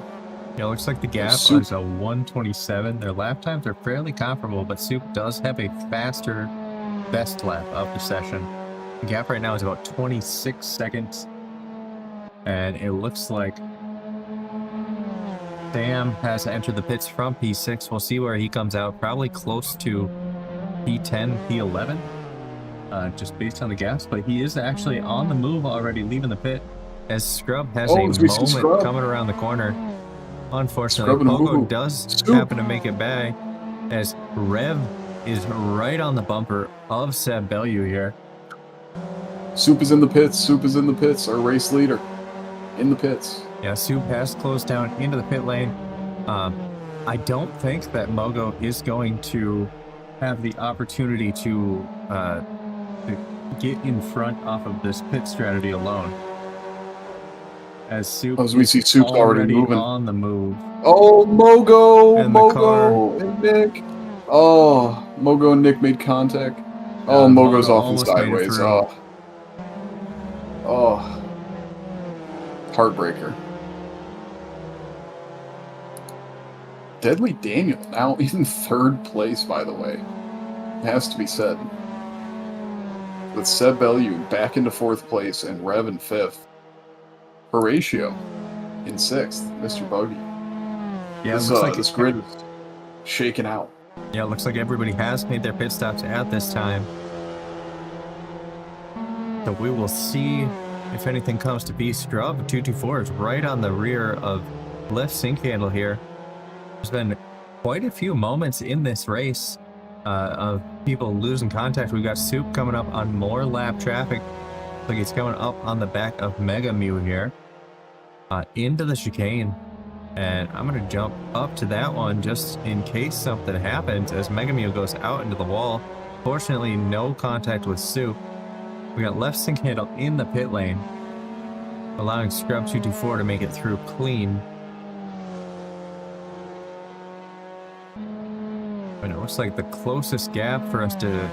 Yeah, looks like the gap is a 1:27. Their lap times are fairly comparable, but Soup does have a faster best lap of the session. The gap right now is about 26 seconds. And it looks like Sam has entered the pits from P6. We'll see where he comes out. Probably close to P10, P11. Just based on the gaps. But he is actually on the move already, leaving the pit. As Scrub has a moment coming around the corner. Unfortunately, Pogo does happen to make it back. As Rev is right on the bumper of Seb Bellew here.
Soup is in the pits. Soup is in the pits. Our race leader in the pits.
Yeah, Soup has closed down into the pit lane. I don't think that Mogo is going to have the opportunity to get in front off of this pit strategy alone. As Soup
we see Soup's already moving
on the move.
Oh, Mogo, Mogo and Nick. Oh, Mogo and Nick made contact. Oh, Mogo's off and sideways. Oh, heartbreaker. Deadly Daniel now in 3rd place, by the way. It has to be said. With Seb Bellew back into 4th place and Rev in 5th. Horatio in 6th, Mr. Buggy.
Yeah, it looks like
this grid is shaking out.
Yeah, it looks like everybody has made their pit stops at this time. So we will see if anything comes to be. Scrub 224 is right on the rear of left sync handle here. There's been quite a few moments in this race of people losing contact. We've got Soup coming up on more lap traffic. Looks like he's coming up on the back of Megamew here into the chicane. And I'm going to jump up to that one just in case something happens as Megamew goes out into the wall. Fortunately, no contact with Soup. We got left sync handle in the pit lane, allowing Scrub 224 to make it through clean. And it looks like the closest gap for us to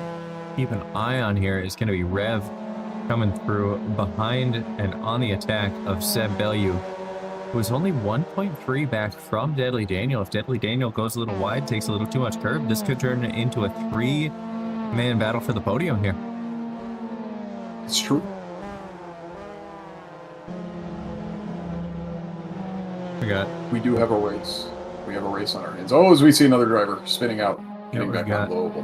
keep an eye on here is going to be Rev coming through behind and on the attack of Seb Bellew, who is only 1.3 back from Deadly Daniel. If Deadly Daniel goes a little wide, takes a little too much curb, this could turn into a 3-man battle for the podium here.
It's true. We do have a race. We have a race on our hands. Oh, as we see another driver spinning out, getting back on the oval.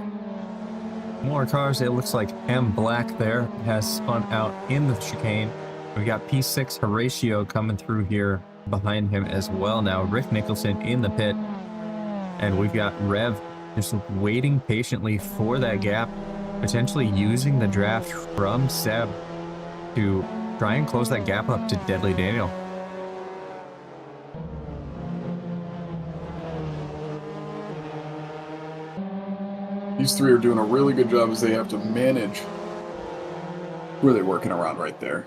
More cars. It looks like M Black there has spun out in the chicane. We got P6 Horatio coming through here behind him as well now. Rick Nicholson in the pit. And we've got Rev just waiting patiently for that gap, potentially using the draft from Seb to try and close that gap up to Deadly Daniel.
These three are doing a really good job as they have to manage who are they working around right there.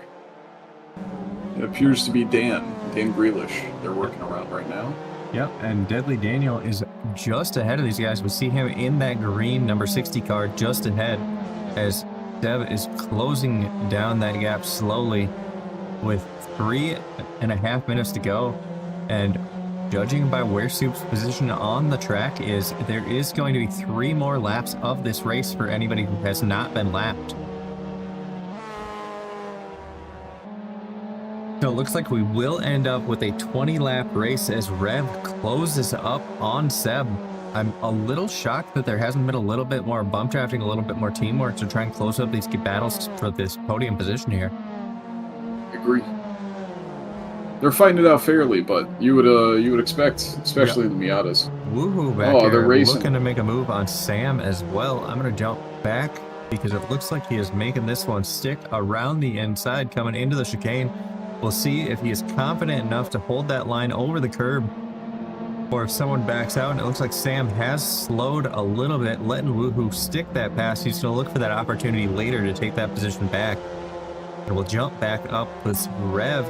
It appears to be Dan Grealish they're working around right now.
Yep, and Deadly Daniel is just ahead of these guys. We see him in that green number 60 car just ahead as Seb is closing down that gap slowly with 3.5 minutes to go. And judging by where Soup's position on the track is, there is going to be 3 more laps of this race for anybody who has not been lapped. So it looks like we will end up with a 20-lap race as Rev closes up on Seb. I'm a little shocked that there hasn't been a little bit more bump drafting, a little bit more teamwork to try and close up these battles for this podium position here.
I agree. They're fighting it out fairly, but you would expect, especially the Miatas.
Woohoo back here, looking to make a move on Sam as well. I'm going to jump back because it looks like he is making this one stick around the inside coming into the chicane. We'll see if he is confident enough to hold that line over the curb or if someone backs out. And it looks like Sam has slowed a little bit, letting Woohoo stick that pass. He's going to look for that opportunity later to take that position back. And we'll jump back up with Rev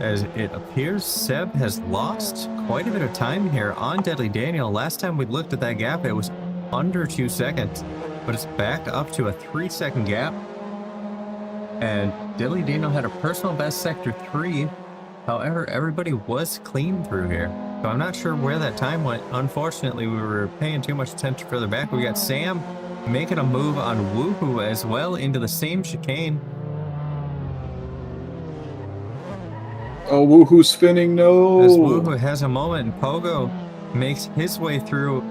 as it appears Seb has lost quite a bit of time here on Deadly Daniel. Last time we looked at that gap, it was under 2 seconds, but it's back up to a 3-second gap. And Deadly Daniel had a personal best sector 3. However, everybody was clean through here. So I'm not sure where that time went. Unfortunately, we were paying too much attention further back. We got Sam making a move on Woohoo as well into the same chicane.
Oh, Woohoo spinning, no!
As Woohoo has a moment and Pogo makes his way through.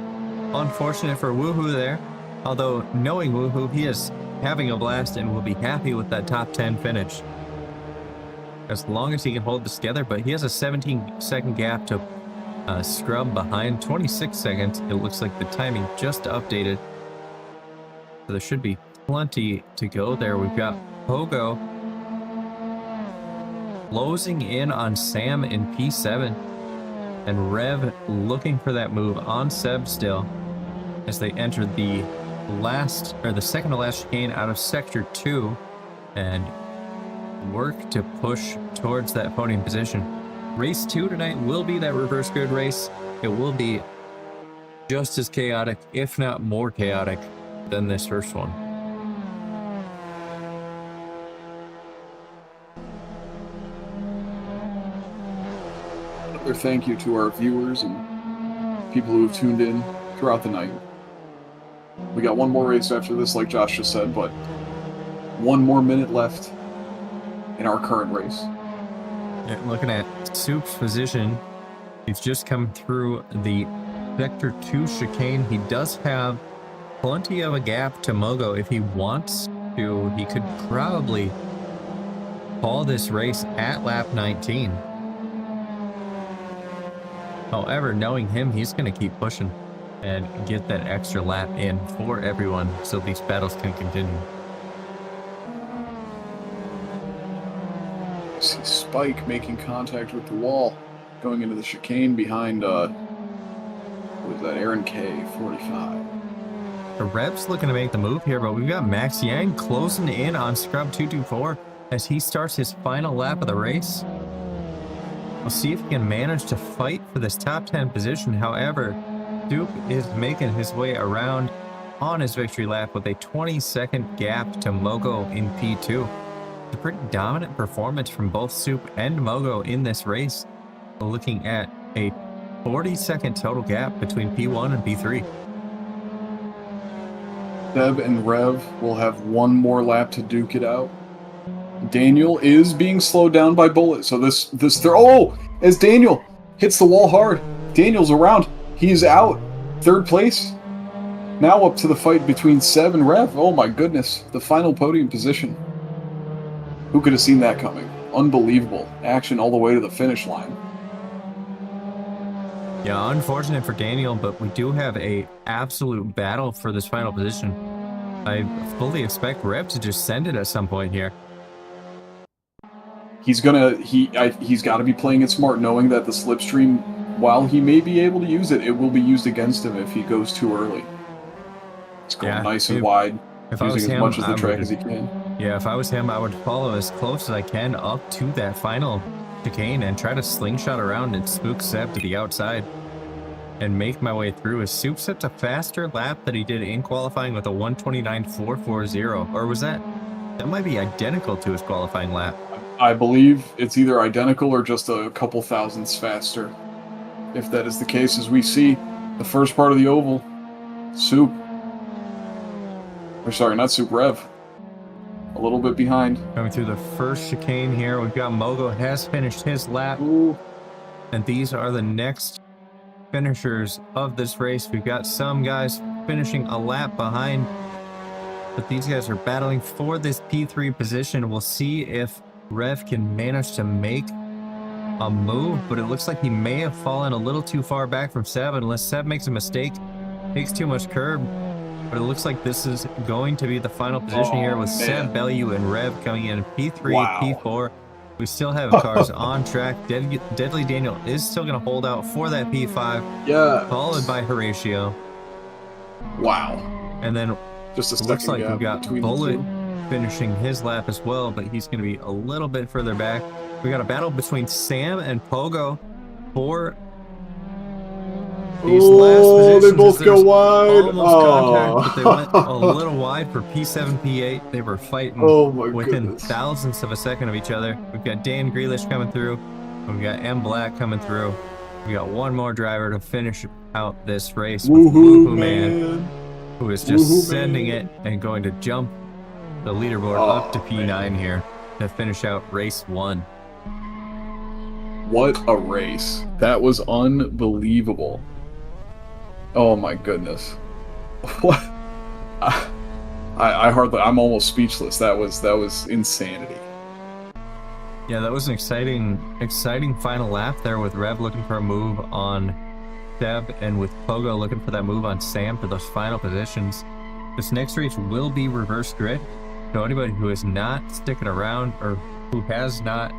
Unfortunate for Woohoo there. Although, knowing Woohoo, he is having a blast and will be happy with that top 10 finish. As long as he can hold this together, but he has a 17-second gap to scrub behind. 26 seconds, it looks like the timing just updated. So there should be plenty to go there. We've got Pogo closing in on Sam in P7, and Rev looking for that move on Seb still as they enter the second to last chicane out of sector 2 and work to push towards that podium position. Race 2 tonight will be that reverse grid race. It will be just as chaotic, if not more chaotic, than this first one.
Another thank you to our viewers and people who have tuned in throughout the night. We got one more race after this, like Josh just said, but 1 more minute left in our current race.
Yeah, looking at Soup's position, he's just come through the Sector 2 chicane. He does have plenty of a gap to Mogo. If he wants to, he could probably call this race at lap 19. However, knowing him, he's going to keep pushing and get that extra lap in for everyone so these battles can continue.
I see Spike making contact with the wall, going into the chicane behind, what was that, Aaron K, 45.
The Rev's looking to make the move here, but we've got Max Yang closing in on Scrub 224 as he starts his final lap of the race. We'll see if he can manage to fight for this top 10 position. However, Duke is making his way around on his victory lap with a 20-second gap to Mogo in P2. It's a pretty dominant performance from both Soup and Mogo in this race. We're looking at a 40-second total gap between P1 and P3.
Deb and Rev will have 1 more lap to duke it out. Daniel is being slowed down by Bullet, so as Daniel hits the wall hard, Daniel's around. He's out. 3rd place. Now up to the fight between Seb and Rev. Oh my goodness. The final podium position. Who could have seen that coming? Unbelievable. Action all the way to the finish line.
Yeah, unfortunate for Daniel, but we do have a absolute battle for this final position. I fully expect Rev to just send it at some point here.
He's got to be playing it smart, knowing that the slipstream, while he may be able to use it, it will be used against him if he goes too early. It's going nice and wide, using as much of the track as he can.
Yeah, if I was him, I would follow as close as I can up to that final chicane and try to slingshot around and spook Seb to the outside and make my way through. As Soup set a faster lap that he did in qualifying with a 1:29.440, or was that might be identical to his qualifying lap?
I believe it's either identical or just a couple thousandths faster. If that is the case, as we see the first part of the oval, Soup, or sorry, not Soup, Rev, a little bit behind.
Coming through the first chicane here, we've got Mogo has finished his lap.
Ooh.
And these are the next finishers of this race. We've got some guys finishing a lap behind, but these guys are battling for this P3 position. We'll see if Rev can manage to make a move, but it looks like he may have fallen a little too far back from Seb, unless Seb makes a mistake, takes too much curb. But it looks like this is going to be the final position here with Seb, Bellew, and Rev coming in P3, P4. We still have cars on track. Deadly Daniel is still going to hold out for that P5.
Yeah.
Followed by Horatio.
Wow.
And then
just a second
looks like we've got Bullet
the
finishing his lap as well, but he's going to be a little bit further back. We got a battle between Sam and Pogo for these last positions.
They both go wide.
Almost contact, but they went a little wide for P7, P8. They were fighting within thousandths of a second of each other. We've got Dan Grealish coming through. We've got M Black coming through. We got one more driver to finish out this race with Woohoo Man, who is just sending it and going to jump the leaderboard up to P9 here to finish out race 1.
What a race. That was unbelievable. Oh my goodness. What? I'm almost speechless. That was insanity.
Yeah, that was an exciting final lap there with Rev looking for a move on Seb and with Pogo looking for that move on Sam for those final positions. This next race will be reverse grid. So anybody who is not sticking around or who has not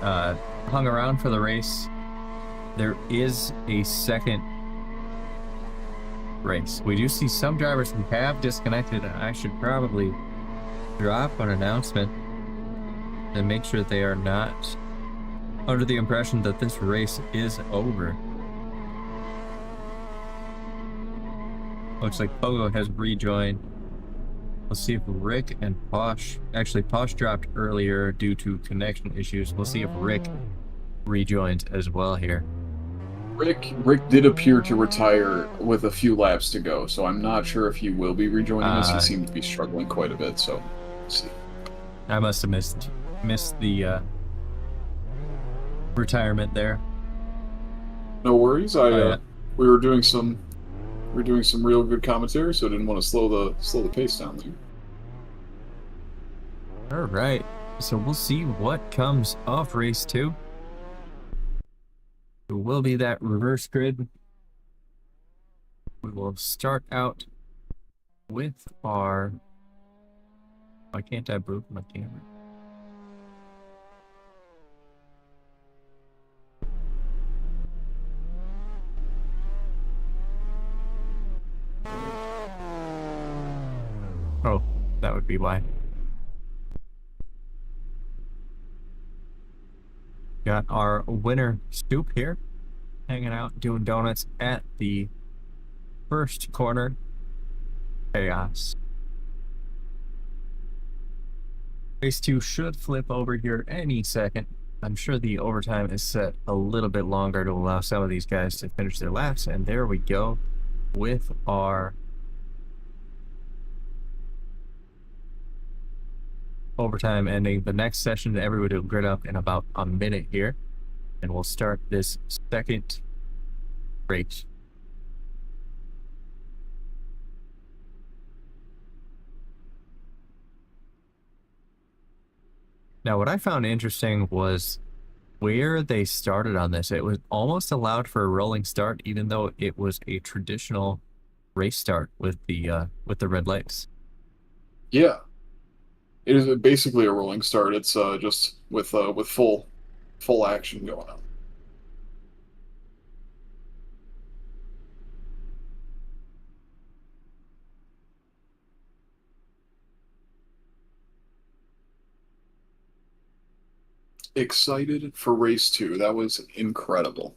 hung around for the race, there is a second race. We do see some drivers who have disconnected. I should probably drop an announcement and make sure they are not under the impression that this race is over. Looks like Pogo has rejoined. Let's see if Rick and Posh, actually Posh dropped earlier due to connection issues. We'll see if Rick rejoins as well here.
Rick did appear to retire with a few laps to go, so I'm not sure if he will be rejoining us. He seemed to be struggling quite a bit, so let's see.
I must have missed the retirement there.
No worries. We were doing some real good commentary, so I didn't want to slow the pace down there.
All right, so we'll see what comes off race 2. It will be that reverse grid. We will start out with our... Why can't I move my camera? Oh, that would be why. Got our winner, Stoop, here, hanging out, doing donuts at the first corner. Chaos. Race 2 should flip over here any second. I'm sure the overtime is set a little bit longer to allow some of these guys to finish their laps. And there we go with our overtime ending. The next session, everybody will grid up in about a minute here, and we'll start this second race. Now, what I found interesting was where they started on this. It was almost allowed for a rolling start, even though it was a traditional race start with the red lights.
Yeah, it is basically a rolling start. It's just with full action going on. Excited for race 2. That was incredible.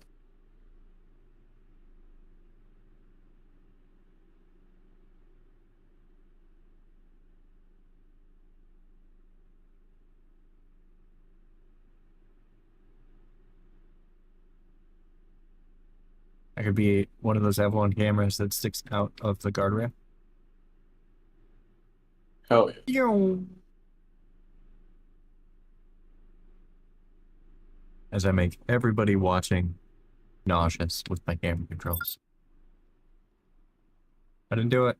That could be one of those F1 cameras that sticks out of the guardrail.
Hell yeah.
Yo. As I make everybody watching nauseous with my camera controls. I didn't do it.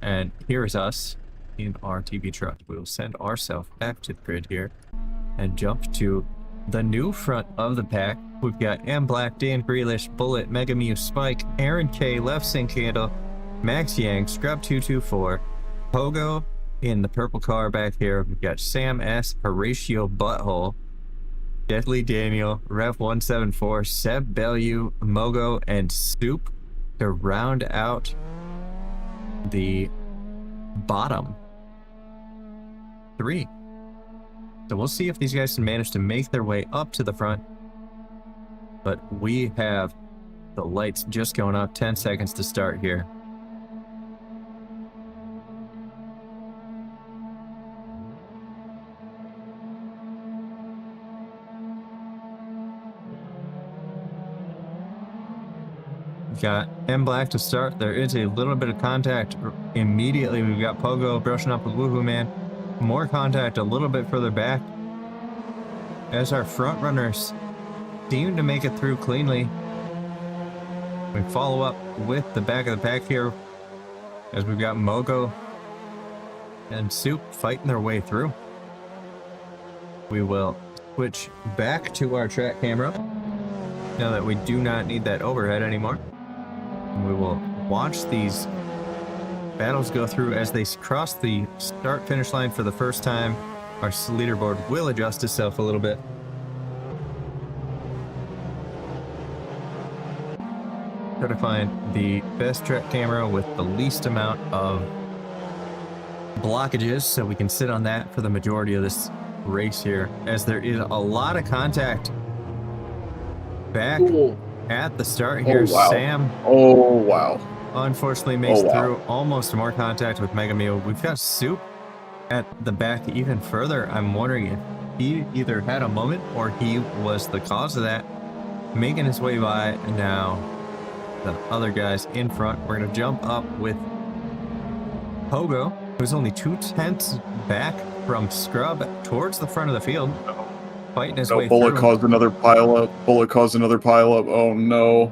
And here's us in our TV truck. We will send ourselves back to the grid here and jump to the new front of the pack. We've got M Black, Dan Grealish, Bullet, Mega Mew, Spike, Aaron K, Left Sync Candle, Max Yang, Scrub224, Pogo in the purple car back here. We've got Sam S, Horatio Butthole, Deadly Daniel, Rev174, Seb Bellew, Mogo, and Soup to round out the bottom 3. So we'll see if these guys can manage to make their way up to the front. But we have the lights just going up. 10 seconds to start here. We've got M Black to start. There is a little bit of contact immediately. We've got Pogo brushing up with Woohoo Man. More contact a little bit further back as our front runners seem to make it through cleanly. We follow up with the back of the pack here as we've got Mogo and Soup fighting their way through. We will switch back to our track camera now that we do not need that overhead anymore. And we will watch these battles go through as they cross the start-finish line for the first time. Our leaderboard will adjust itself a little bit. Try to find the best track camera with the least amount of blockages so we can sit on that for the majority of this race here, as there is a lot of contact back at the start here.
Oh, wow.
Sam.
Oh, wow.
Unfortunately makes through almost more contact with Mega Meal. We've got Soup at the back even further. I'm wondering if he either had a moment or he was the cause of that. Making his way by now. The other guys in front. We're going to jump up with Pogo, who's only 2/10 back from Scrub towards the front of the field. Fighting his way
Bullet
through.
caused another pileup. Bullet caused another pileup. Oh no.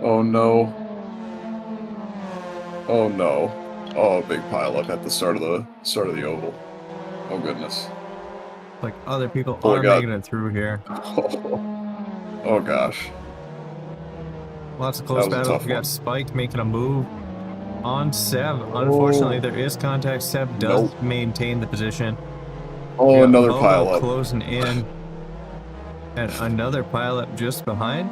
Oh no. Oh no. Oh, big pileup at the start of the oval. Oh goodness.
Like other people
Bullet
are making it through here.
Oh gosh.
Lots of close battles. We got Spike making a move on Seb. Unfortunately, there is contact. Seb does maintain the position.
Oh, another
Mogo
pileup.
Closing in. And another pileup just behind.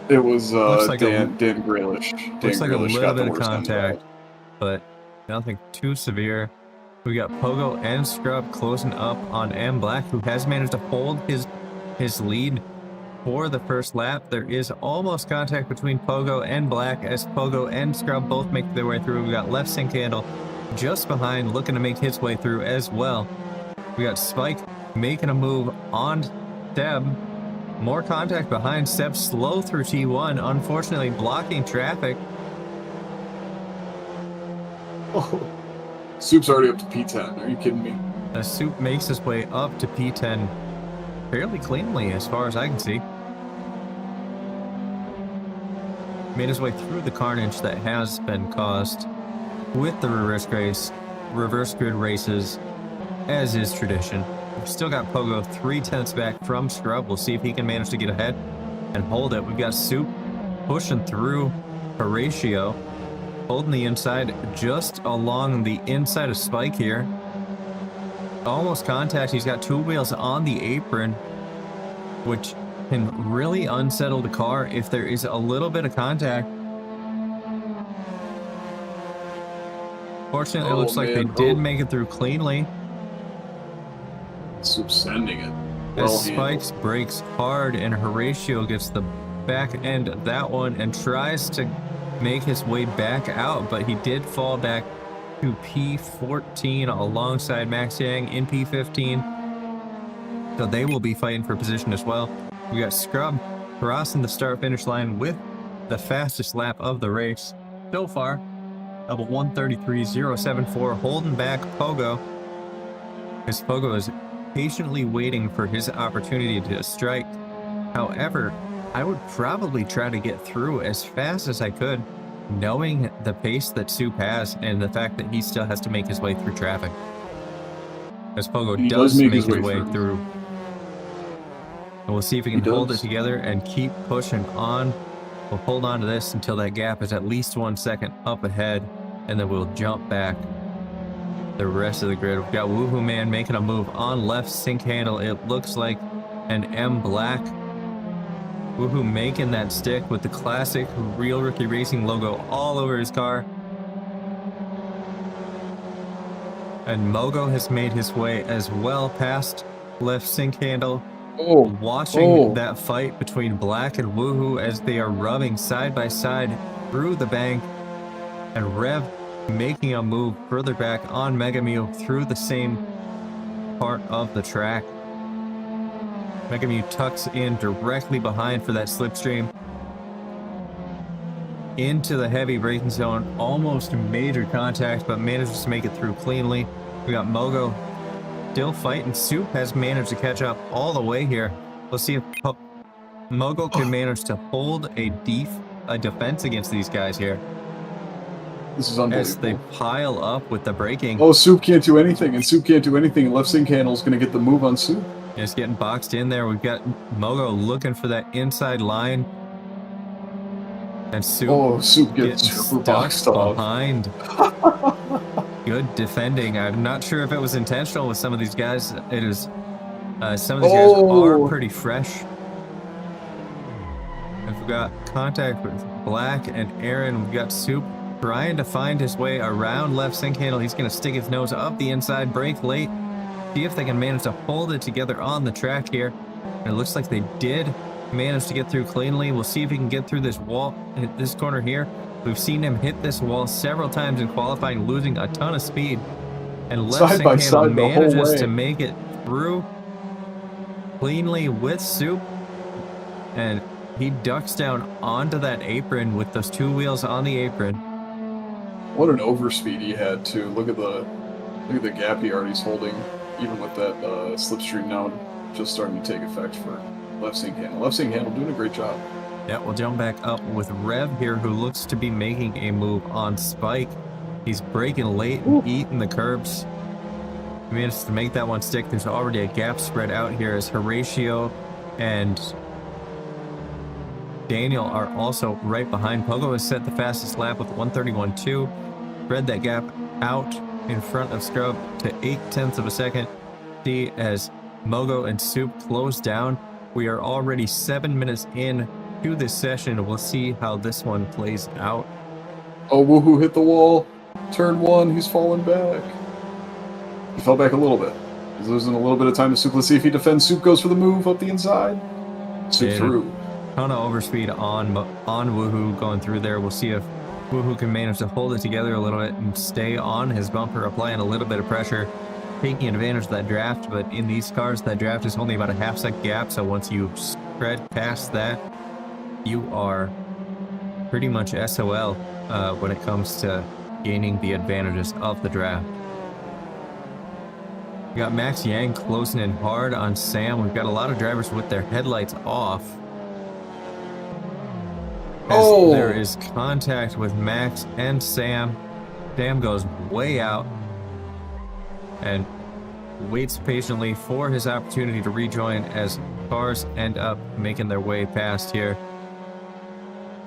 It was
like
Dan Grealish.
Looks like a
Grealish
little
got the
bit of
worst end
contact, but nothing too severe. We got Pogo and Scrub closing up on M Black, who has managed to hold his lead for the first lap. There is almost contact between Pogo and Black as Pogo and Scrub both make their way through. We got Left Sync Candle just behind, looking to make his way through as well. We got Spike making a move on Seb. More contact behind. Seb slow through T1, unfortunately blocking traffic.
Oh, Soup's already up to P10. Are you kidding me?
Soup makes his way up to P10 fairly cleanly as far as I can see. Made his way through the carnage that has been caused with the reverse race reverse grid races, as is tradition. We've still got Pogo 3/10 back from Scrub. We'll see if he can manage to get ahead and hold it. We've got Soup pushing through Horatio, holding the inside just along the inside of Spike here. Almost contact. He's got two wheels on the apron, which can really unsettle the car if there is a little bit of contact. Fortunately, it looks like they did make it through cleanly.
Soup sending it.
As Spikes brakes hard and Horatio gets the back end of that one and tries to make his way back out, but he did fall back to P14 alongside Max Yang in P15. So they will be fighting for position as well. We got Scrub crossing the start-finish line with the fastest lap of the race so far of a 1:33.074, holding back Pogo, as Pogo is patiently waiting for his opportunity to strike. However, I would probably try to get through as fast as I could, knowing the pace that Soup has and the fact that he still has to make his way through traffic. As Pogo does make his way through. And we'll see if he can hold it together and keep pushing on. We'll hold on to this until that gap is at least 1 second up ahead, and then we'll jump back the rest of the grid. We've got Woohoo Man making a move on left sync handle. It looks like an M Black. Woohoo making that stick with the classic Real Rookie Racing logo all over his car. And Mogo has made his way as well past left sync handle. Watching that fight between Black and Woohoo as they are rubbing side by side through the bank, and Rev making a move further back on Mega Mew through the same part of the track. Mega Mew tucks in directly behind for that slipstream into the heavy braking zone. Almost major contact, but manages to make it through cleanly. We got Mogo still fighting. Soup has managed to catch up all the way here. We'll see if Mogo can manage to hold a defense against these guys here.
This is unbelievable.
As they pile up with the braking.
Oh, Soup can't do anything, and Soup can't do anything, and left sync handle is going to get the move on Soup.
It's getting boxed in there. We've got Mogo looking for that inside line. And Soup
gets super boxed off
behind. Good defending. I'm not sure if it was intentional with some of these guys. It is. Some of these guys are pretty fresh. And we've got contact with Black and Aaron. We've got Soup trying to find his way around left sync handle. He's going to stick his nose up the inside, brake late. See if they can manage to hold it together on the track here. And it looks like they did manage to get through cleanly. We'll see if he can get through this wall, hit this corner here. We've seen him hit this wall several times in qualifying, losing a ton of speed. And left sync handle manages to make it through cleanly with Soup. And he ducks down onto that apron with those two wheels on the apron.
What an overspeed he had too. Look at the gap he already's holding, even with that slipstream now just starting to take effect for left sync handle. Left sync handle doing a great job.
Yeah, we'll jump back up with Rev here, who looks to be making a move on Spike. He's braking late and eating the curbs. He managed to make that one stick. There's already a gap spread out here as Horatio and Daniel are also right behind. Pogo has set the fastest lap with 1:31.2. Spread that gap out in front of Scrub to 0.8 of a second. See as Mogo and Soup close down. We are already 7 minutes in to this session. We'll see how this one plays out.
Oh, Woohoo hit the wall. Turn one, he's falling back. He fell back a little bit. He's losing a little bit of time to Soup. Let's see if he defends. Soup goes for the move up the inside. Soup through.
Ton of overspeed on Woohoo going through there. We'll see if Woohoo can manage to hold it together a little bit and stay on his bumper, applying a little bit of pressure, taking advantage of that draft. But in these cars, that draft is only about a half-second gap, so once you spread past that, you are pretty much SOL when it comes to gaining the advantages of the draft. We got Max Yang closing in hard on Sam. We've got a lot of drivers with their headlights off. As there is contact with Max and Sam. Sam goes way out. and waits patiently for his opportunity to rejoin as cars end up making their way past here.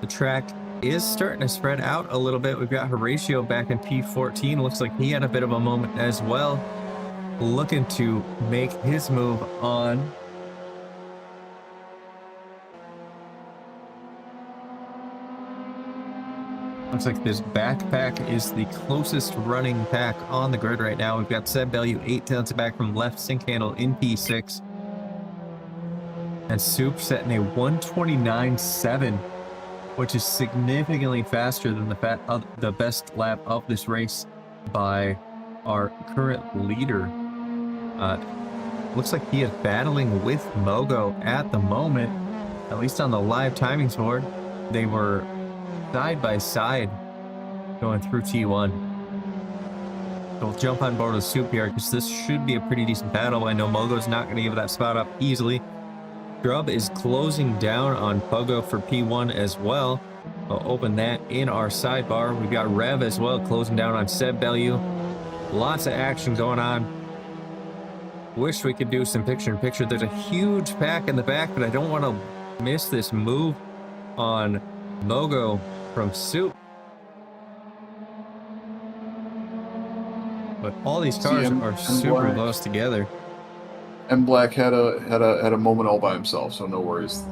The track is starting to spread out a little bit. We've got Horatio back in P14. Looks like he had a bit of a moment as well, looking to make his move on. Looks like this backpack is the closest running pack on the grid right now. We've got Seb Bellew 8 tenths back from left sync handle in P6. And Soup setting a 129.7, which is significantly faster than the best lap of this race by our current leader. Looks like he is battling with Mogo at the moment, at least on the live timings board. They were side by side going through T1. So we'll jump on board with Soup here because this should be a pretty decent battle. I know Mogo's not going to give that spot up easily. Grub is closing down on Pogo for P1 as well. We'll open that in our sidebar. We've got Rev as well closing down on Seb Bellew. Lots of action going on. Wish we could do some picture-in-picture. There's a huge pack in the back, but I don't want to miss this move on Mogo from Soup. But all these cars are super close together.
And Black had a moment all by himself, so no worries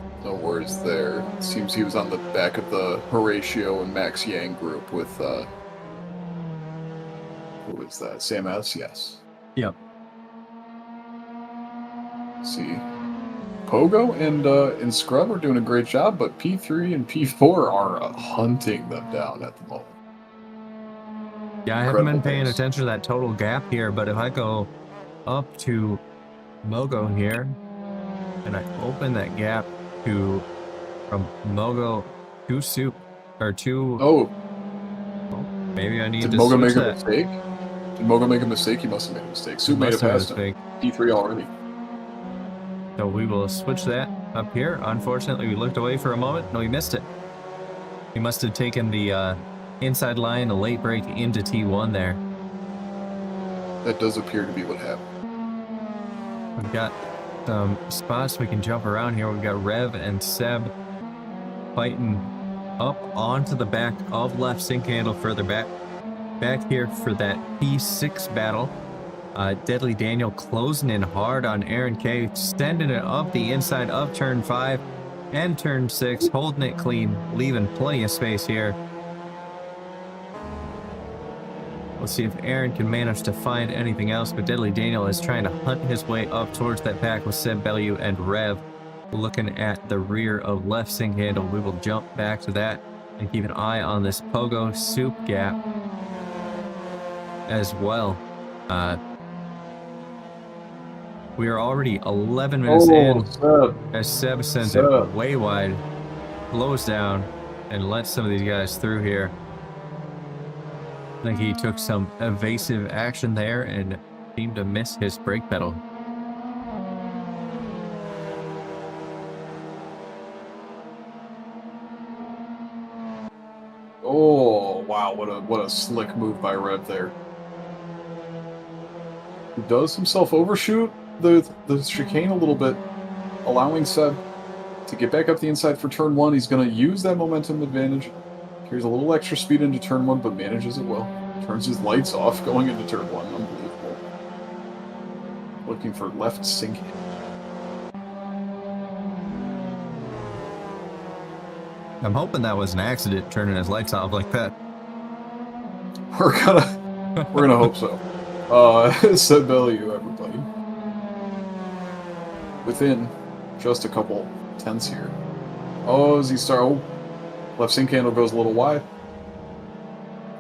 there. It seems he was on the back of the Horatio and Max Yang group with who was that? Sam S. Yes.
Yep.
Let's see, Pogo and Scrub are doing a great job, but P3 and P4 are hunting them down at the moment.
Yeah, I haven't been paying attention to that total gap here, but if I go up to Mogo here and I open that gap from Mogo to Soup or to maybe I need to
Mogo
switch
make a
that.
mistake? Did Mogo make a mistake? He must have made a mistake. Soup made it past him. P3 already.
So we will switch that up here. Unfortunately, we looked away for a moment. No, we missed it. He must have taken the inside line, a late break into T1 there.
That does appear to be what happened.
We've got some spots we can jump around here. We've got Rev and Seb fighting up onto the back of left sync handle further back here for that P6 battle. Deadly Daniel closing in hard on Aaron K, extending it up the inside of turn 5 and turn 6, holding it clean, leaving plenty of space here. Let's see if Aaron can manage to find anything else, but Deadly Daniel is trying to hunt his way up towards that pack with Seb Bellew and Rev looking at the rear of left sync handle. We will jump back to that and keep an eye on this Pogo Soup gap as well. We are already 11 minutes in as Seb sends it way wide, slows down, and lets some of these guys through here. I think he took some evasive action there and seemed to miss his brake pedal.
Oh wow, what a slick move by Rev there. He does himself overshoot the chicane a little bit, allowing Seb to get back up the inside for turn 1. He's going to use that momentum advantage. Carries a little extra speed into turn 1, but manages it well. Turns his lights off going into turn 1. Unbelievable. Looking for left sync.
I'm hoping that was an accident, turning his lights off like that.
We're gonna hope so. Seb Bellew, everybody. Within just a couple tenths here. Oh, as he starts, left sync handle goes a little wide.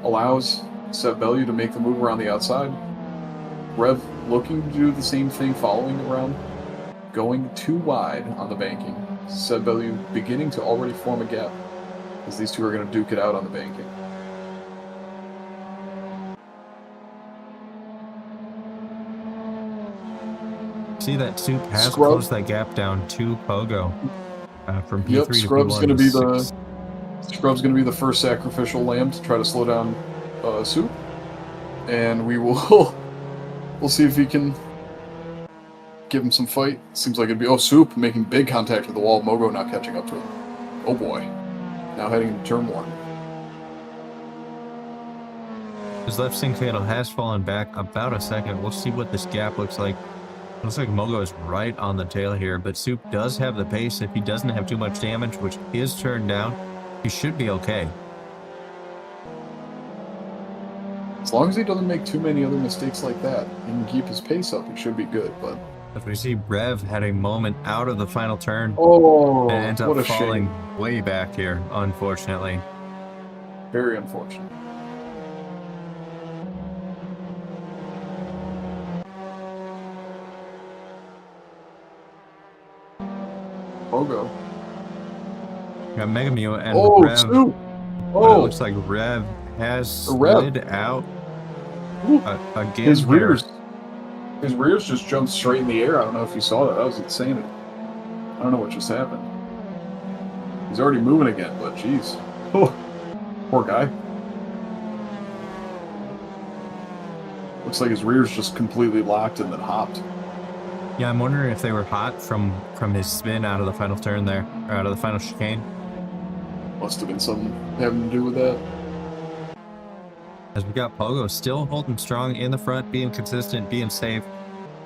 Allows Seb Bellew to make the move around the outside. Rev looking to do the same thing, following around, going too wide on the banking. Seb Bellew beginning to already form a gap as these two are going to duke it out on the banking.
See that Soup has closed that gap down to Pogo from P3 to P1.
Scrub's going to be the first sacrificial lamb to try to slow down Soup, and we will We'll see if he can give him some fight. Seems like it'd be... Oh, Soup making big contact with the wall. Mogo not catching up to him. Oh, boy. Now heading into turn 1.
His left sync handle has fallen back about a second. We'll see what this gap looks like. Looks like Mogo is right on the tail here, but Soup does have the pace. If he doesn't have too much damage, which is turned down, he should be okay.
As long as he doesn't make too many other mistakes like that, he can keep his pace up, he should be good, but...
As we see, Rev had a moment out of the final turn
Oh,
and ends
what
up
a
falling
shame.
way back here, unfortunately.
Very unfortunate. Mogo.
Got Mega Mew and
Oh,
Rev.
Soup!
But it
Oh,
looks like Rev has
Rev.
slid out
Ooh.
again.
His
here.
rears just jumped straight in the air. I don't know if you saw that. That was insane. I don't know what just happened. He's already moving again, but jeez. Oh, poor guy. Looks like his rears just completely locked and then hopped.
Yeah, I'm wondering if they were hot from his spin out of the final turn there, or out of the final chicane.
Must have been something having to do with that.
As we got Pogo still holding strong in the front, being consistent, being safe,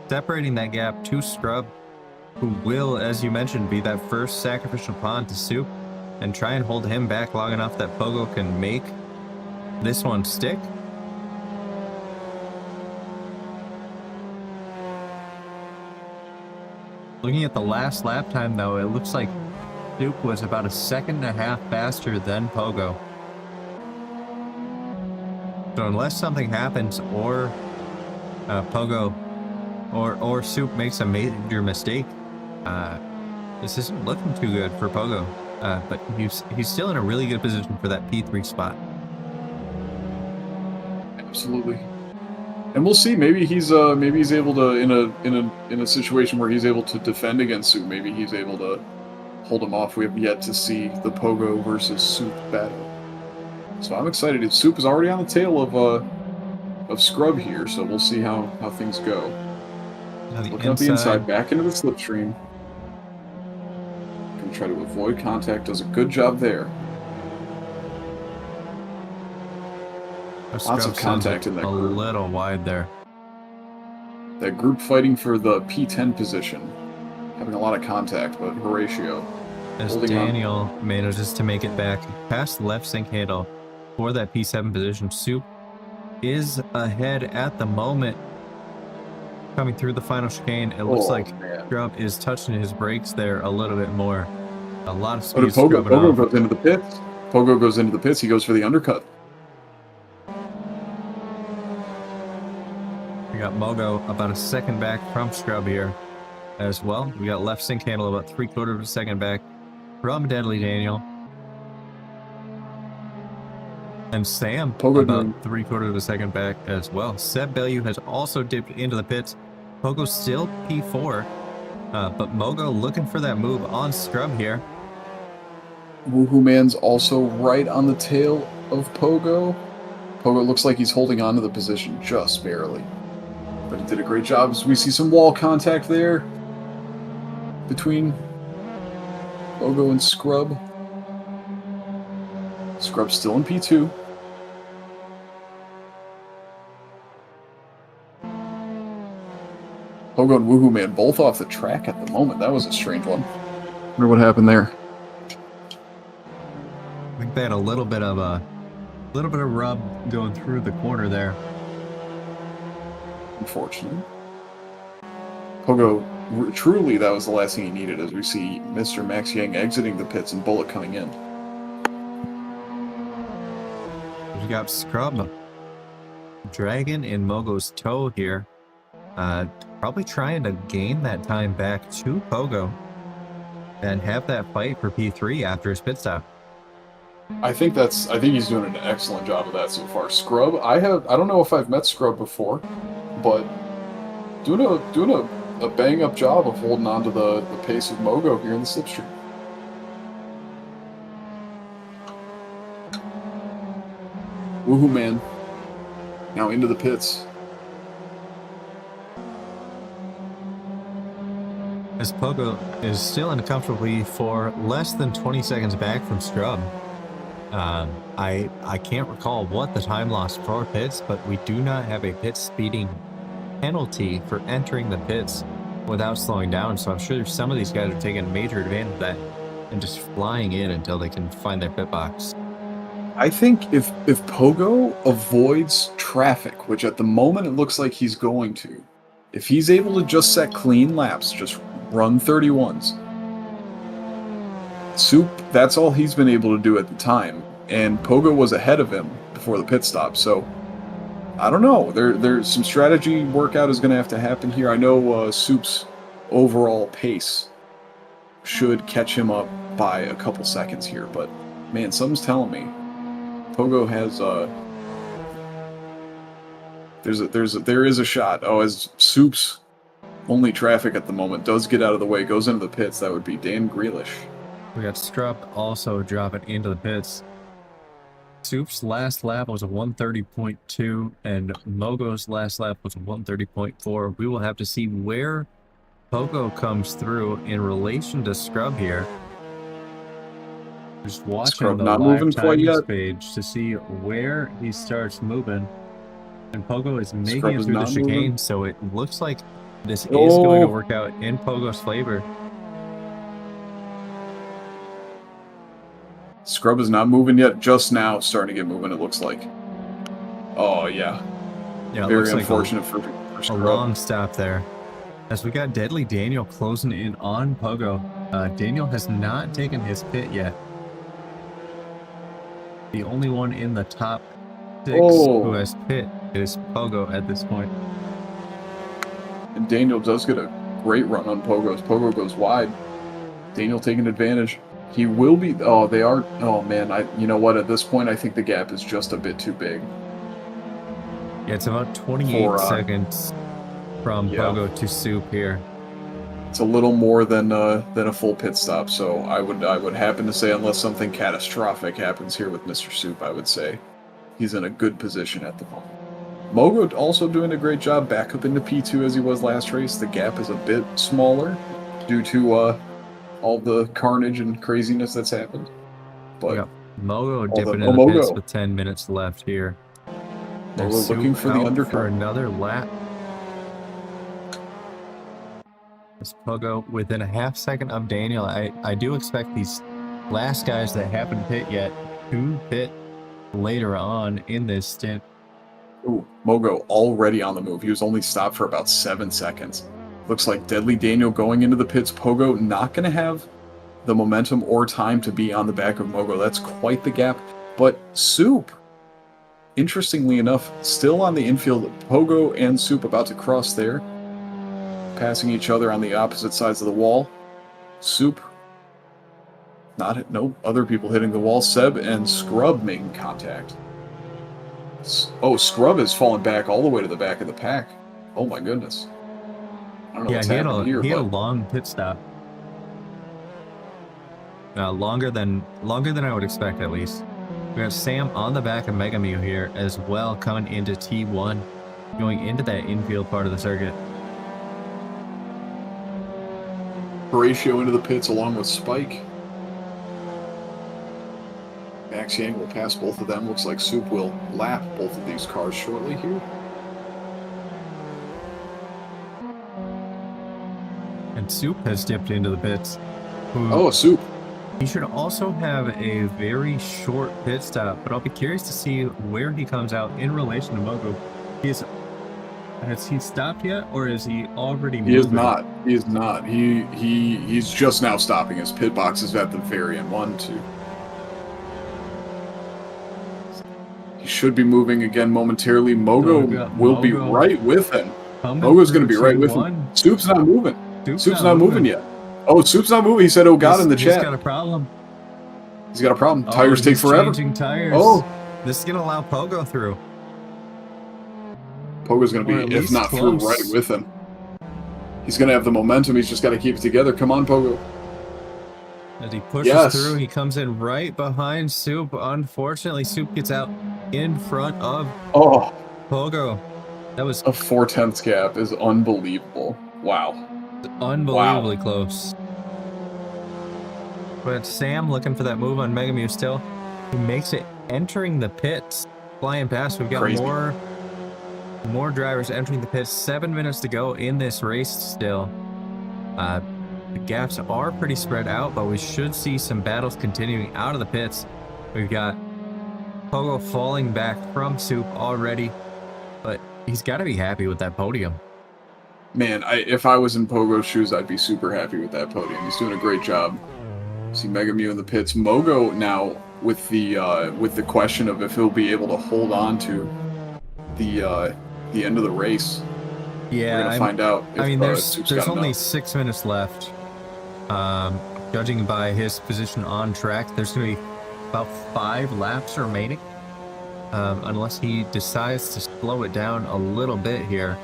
separating that gap to Scrub, who will, as you mentioned, be that first sacrificial pawn to Soup, and try and hold him back long enough that Pogo can make this one stick. Looking at the last lap time, though, it looks like Soup was about a second and a half faster than Pogo. So unless something happens, or Pogo or Soup makes a major mistake, this isn't looking too good for Pogo. But he's still in a really good position for that P3 spot.
Absolutely. And we'll see. Maybe he's able to in a situation where he's able to defend against Soup. Maybe he's able to hold him off. We have yet to see the Pogo versus Soup battle. So I'm excited. Soup is already on the tail of Scrub here, so we'll see how things go. Looking at the inside, back into the slipstream. Gonna try to avoid contact. Does a good job there. Lots of contact in that
a
group.
little wide there.
That group fighting for the P10 position, having a lot of contact, but Horatio
As
holding on.
Daniel manages to make it back past the left sync handle for that P7 position. Soup is ahead at the moment. Coming through the final chicane, it looks like Scrub is touching his brakes there a little bit more. A lot of speed.
Pogo goes into the pits. Pogo goes into the pits. He goes for the undercut.
We got Mogo about a second back from Scrub here as well. We got left sync handle about 3/4 of a second back from Deadly Daniel. And Sam
Pogo
about 3/4 of a second back as well. Seb Bellew has also dipped into the pits. Pogo still P4, but Mogo looking for that move on Scrub here.
Woohoo Man's also right on the tail of Pogo. Pogo looks like he's holding on to the position just barely. But he did a great job. We see some wall contact there between Pogo and Scrub. Scrub's still in P2. Pogo and Woohoo Man both off the track at the moment. That was a strange one. Wonder what happened there.
I think they had a little bit of rub going through the corner there.
Unfortunately. Pogo, truly that was the last thing he needed as we see Mr. Max Yang exiting the pits and Bullet coming in.
We got Scrub dragging in Mogo's toe here. Probably trying to gain that time back to Pogo and have that fight for P3 after his pit stop.
I think he's doing an excellent job of that so far. Scrub, I don't know if I've met Scrub before, but doing a bang up job of holding on to the pace of Mogo here in the slipstream. Woohoo Man now into the pits.
as Pogo is still in a comfortable lead for less than 20 seconds back from Scrub. I can't recall what the time loss for pits, but we do not have a pit speeding penalty for entering the pits without slowing down. So I'm sure some of these guys are taking major advantage of that and just flying in until they can find their pit box.
I think if Pogo avoids traffic, which at the moment it looks like he's going to, if he's able to just set clean laps, just run 31s, Soup, that's all he's been able to do at the time. And Pogo was ahead of him before the pit stop, so I don't know. There's some strategy workout is going to have to happen here. I know Soup's overall pace should catch him up by a couple seconds here, but man, something's telling me Pogo has there is a shot. Oh, as Soup's only traffic at the moment does get out of the way, goes into the pits, that would be Dan Grealish.
We got Strupp also dropping into the pits. Soup's last lap was a 130.2 and Mogo's last lap was a 130.4. We will have to see where Pogo comes through in relation to Scrub here. Just watching
Scrub
the
not
live
moving quite
timings
yet.
page to see where he starts moving. And Pogo is making
Scrub
it
is
through the
not
chicane,
moving.
so it looks like this is going to
Oh.
work out in Pogo's favor.
Scrub is not moving yet, just now starting to get moving, it looks like. Oh, yeah.
Yeah, it
Very
looks like
unfortunate for
a
Scrub.
long stop there. As we got Deadly Daniel closing in on Pogo. Daniel has not taken his pit yet. The only one in the top 6 who has pit is Pogo at this point.
And Daniel does get a great run on Pogo as Pogo goes wide. Daniel taking advantage. He will be. Oh, they are. Oh man, you know what? At this point, I think the gap is just a bit too big.
Yeah, it's about 28 seconds from Pogo to Soup here.
It's a little more than a full pit stop. So I would happen to say, unless something catastrophic happens here with Mr. Soup, I would say he's in a good position at the moment. Mogo also doing a great job back up into P2 as he was last race. The gap is a bit smaller due to all the carnage and craziness that's happened. But
Mogo dipping in the pits with 10 minutes left here.
Mogo looking for the undercut.
For another lap. This Pogo within a half second of Daniel. I do expect these last guys that haven't pit yet to pit later on in this stint.
Ooh, Mogo already on the move. He was only stopped for about 7 seconds. Looks like Deadly Daniel going into the pits. Pogo not going to have the momentum or time to be on the back of Mogo. That's quite the gap. But Soup, interestingly enough, still on the infield. Pogo and Soup about to cross there, passing each other on the opposite sides of the wall. Soup, no other people hitting the wall. Seb and Scrub making contact. Oh, Scrub has fallen back all the way to the back of the pack. Oh my goodness. I don't know what's happening here.
He had a long pit stop. Longer than I would expect, at least. We have Sam on the back of Mega Mew here as well, coming into T1, going into that infield part of the circuit.
Horatio into the pits along with Spike. Max Yang will pass both of them. Looks like Soup will lap both of these cars shortly here.
And Soup has dipped into the pits.
Soup.
He should also have a very short pit stop, but I'll be curious to see where he comes out in relation to Mogo. Has he stopped yet, or is he already moving?
He is not. He is not. He's just now stopping. His pit box is at the very end. 1, 2. He should be moving again momentarily. Mogo will be right with him. Mogo's going to be right with him. Soup's not moving. Soup's not moving yet. Oh, Soup's not moving. He said, "Oh God," in the chat.
He's got a problem.
He's got a problem. Tires take forever.
Changing tires.
Oh,
this is going to allow Pogo through.
Pogo's going to be, if not through, right with him. He's going to have the momentum. He's just got to keep it together. Come on, Pogo.
As he pushes through, he comes in right behind Soup. Unfortunately, Soup gets out in front of Pogo. That was
a 4/10 gap is unbelievable. Wow.
Unbelievably close. But Sam looking for that move on Megamew still. He makes it entering the pits. Flying past. We've got
Crazy.
more drivers entering the pits. 7 minutes to go in this race still. The gaps are pretty spread out, but we should see some battles continuing out of the pits. We've got Pogo falling back from Soup already, but he's got to be happy with that podium.
Man, if I was in Pogo's shoes, I'd be super happy with that podium. He's doing a great job. See Megamew in the pits. Mogo now with the question of if he'll be able to hold on to the end of the race.
Yeah,
we're gonna find out. If,
I mean, there's
Soup's
only
got enough.
6 minutes left. Judging by his position on track, there's going to be about 5 laps remaining, unless he decides to slow it down a little bit here.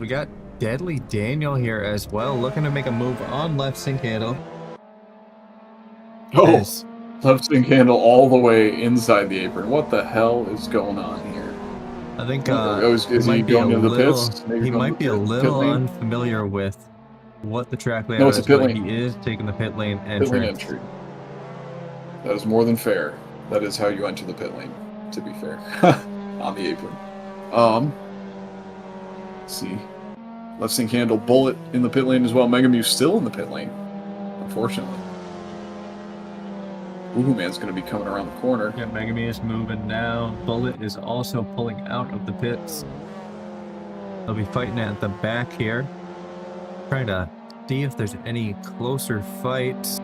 We got Deadly Daniel here as well, looking to make a move on left sync handle.
Oh,
As-
left sync handle all the way inside the apron. What the hell is going on here?
I think
is
he
he
might be
going
a
into the
little,
pits? Maybe
he
going
might be a
to the pit
little
lane?
unfamiliar with what the track layout
No, it's a
is,
pit
but
lane.
he is taking the pit lane
Pit lane
entrance.
entry. That is more than fair. That is how you enter the pit lane, to be fair. On the apron. Let's see. Left sync handle, Bullet in the pit lane as well. Megamew still in the pit lane, unfortunately. Woohoo Man's going to be coming around the corner.
Yeah, Megamew is moving now. Bullet is also pulling out of the pits. They'll be fighting at the back here. Trying to see if there's any closer fights.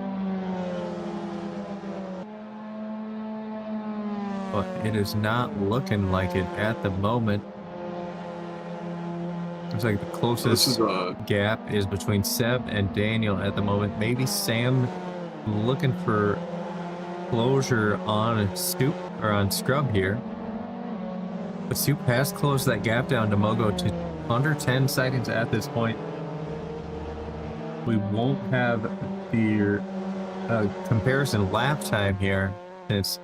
But it is not looking like it at the moment. Looks like the closest
This is a
gap is between Seb and Daniel at the moment. Maybe Sam looking for closure on Stoop or on Scrub here. But Stoop has closed that gap down to Mogo to under 10 seconds at this point. We won't have the comparison lap time here since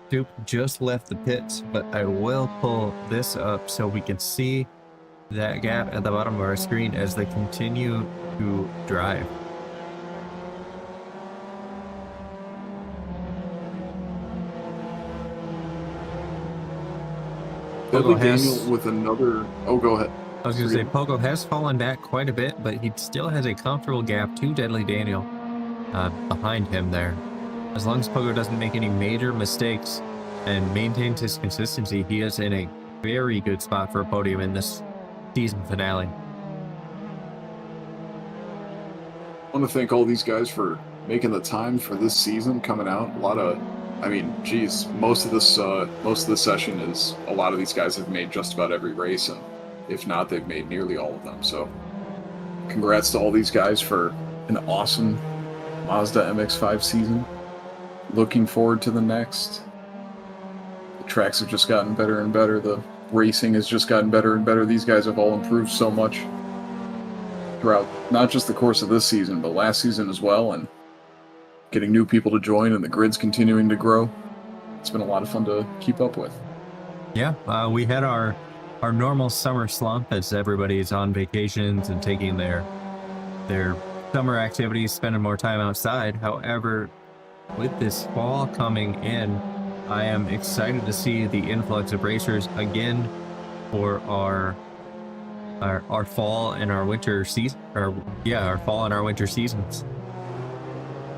Stoop just left the pits, but I will pull this up so we can see that gap at the bottom of our screen as they continue to drive.
Deadly
Pogo has-
Daniel with another. Oh, go ahead.
I was going to say, Pogo has fallen back quite a bit, but he still has a comfortable gap to Deadly Daniel behind him there. As long as Pogo doesn't make any major mistakes and maintains his consistency, he is in a very good spot for a podium in this season finale.
I want to thank all these guys for making the time for this season coming out. A lot of, I mean, geez, most of this session is a lot of these guys have made just about every race, and if not, they've made nearly all of them. So, congrats to all these guys for an awesome Mazda MX-5 season. Looking forward to the next. The tracks have just gotten better and better. The racing has just gotten better and better. These guys have all improved so much throughout not just the course of this season, but last season as well, and getting new people to join and the grid's continuing to grow. It's been a lot of fun to keep up with.
Yeah, we had our normal summer slump as everybody's on vacations and taking their summer activities, spending more time outside. However, with this fall coming in, I am excited to see the influx of racers again for our fall and our winter season, our fall and our winter seasons.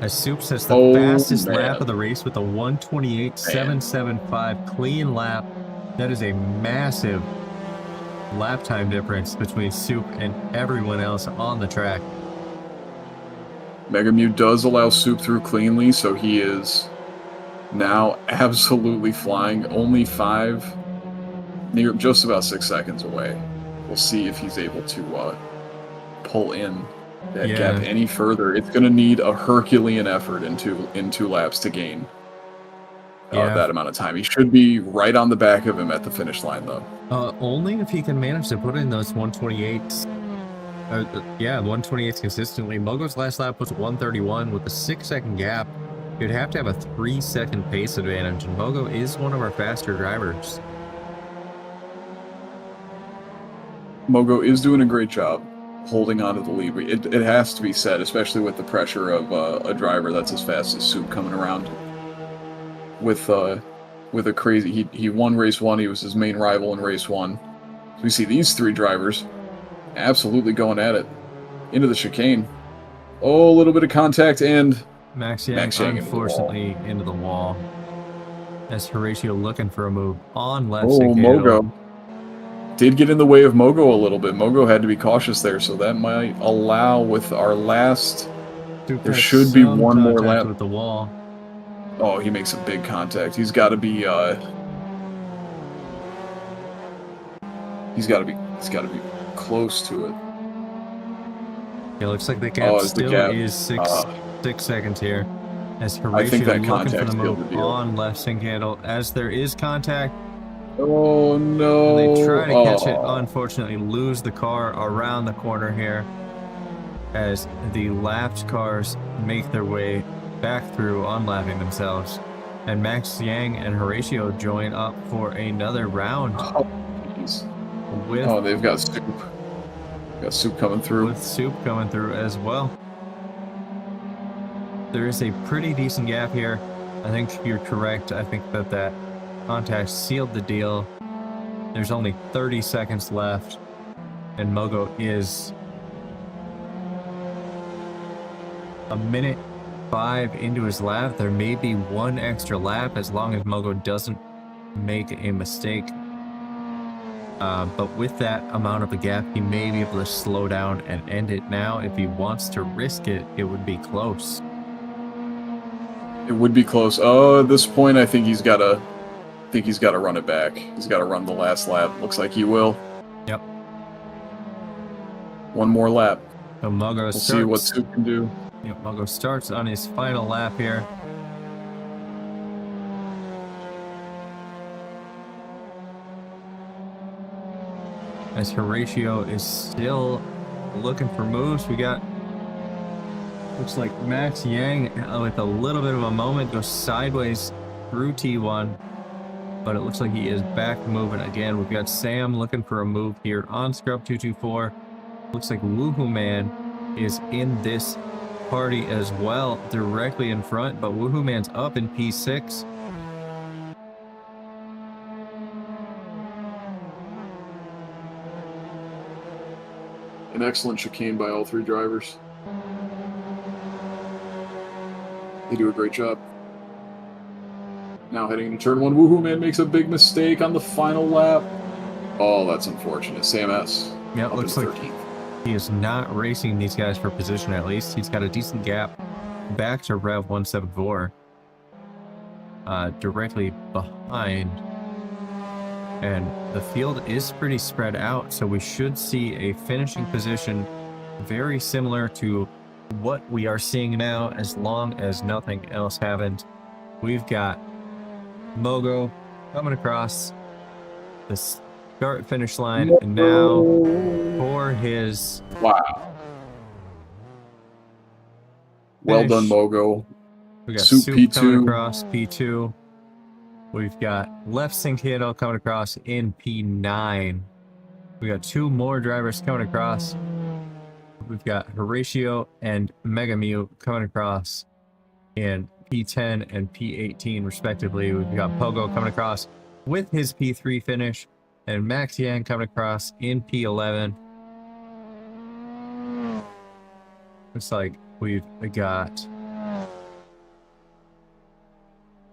As Soup sets the fastest lap of the race with a 1:28.775 clean lap. That is a massive lap time difference between Soup and everyone else on the track.
Megamew does allow Soup through cleanly, so he is now absolutely flying. Only just about 6 seconds away. We'll see if he's able to pull in that gap any further. It's going to need a Herculean effort in two laps to gain that amount of time. He should be right on the back of him at the finish line, though.
Only if he can manage to put in those 128s. 128s consistently. Mogo's last lap was 1:31 with a 6-second gap. You'd have to have a 3-second pace advantage, and Mogo is one of our faster drivers.
Mogo is doing a great job holding on to the lead. It has to be said, especially with the pressure of a driver that's as fast as Soup coming around with a crazy. He won race 1. He was his main rival in race 1. So we see these 3 drivers absolutely going at it into the chicane. Oh, a little bit of contact, and
Max Yang,
Max Yang
unfortunately into the wall. As Horatio looking for a move on left.
Mogo did get in the way of Mogo a little bit. Mogo had to be cautious there, so that might allow with our last. There should be one more lap
with the wall.
Oh, he makes a big contact. He's got to be. He's got to be close to it.
It looks like the gap is 6 seconds here. As Horatio looking for the move on left sync handle. As there is contact.
Oh no!
And they try to catch it. Unfortunately, lose the car around the corner here. As the lapped cars make their way back through, unlapping themselves. And Max Yang and Horatio join up for another round.
Oh, they've got Soup. Got Soup coming through.
With Soup coming through as well. There is a pretty decent gap here. I think you're correct. I think that contact sealed the deal. There's only 30 seconds left. And Mogo is a minute 5 into his lap. There may be one extra lap as long as Mogo doesn't make a mistake. But with that amount of a gap, he may be able to slow down and end it now. If he wants to risk it, it would be close.
It would be close. Oh, at this point, I think he's got to run it back. He's got to run the last lap. Looks like he will.
Yep.
One more lap.
So Mogo
we'll see what Soup can do.
Yep, Mogo starts on his final lap here. As Horatio is still looking for moves, we got, looks like Max Yang with a little bit of a moment goes sideways through T1, but it looks like he is back moving again. We've got Sam looking for a move here on Scrub 224. Looks like Woohoo Man is in this party as well, directly in front, but Woohoo Man's up in P6.
An excellent chicane by all 3 drivers. They do a great job. Now heading into turn 1, Woohoo Man makes a big mistake on the final lap. Oh, that's unfortunate. Sam S.
Yeah, it looks like 13th. He is not racing these guys for position at least. He's got a decent gap back to Rev 174. Directly behind. And the field is pretty spread out, so we should see a finishing position very similar to what we are seeing now, as long as nothing else happened. We've got Mogo coming across the start finish line, and now for his
well done, Mogo.
We got
Soup P2
coming across P2. We've got left sync handle coming across in P9. We got 2 more drivers coming across. We've got Horatio and Mega Mew coming across in P10 and P18 respectively. We've got Pogo coming across with his P3 finish, and Max Yang coming across in P11. Looks like we've got...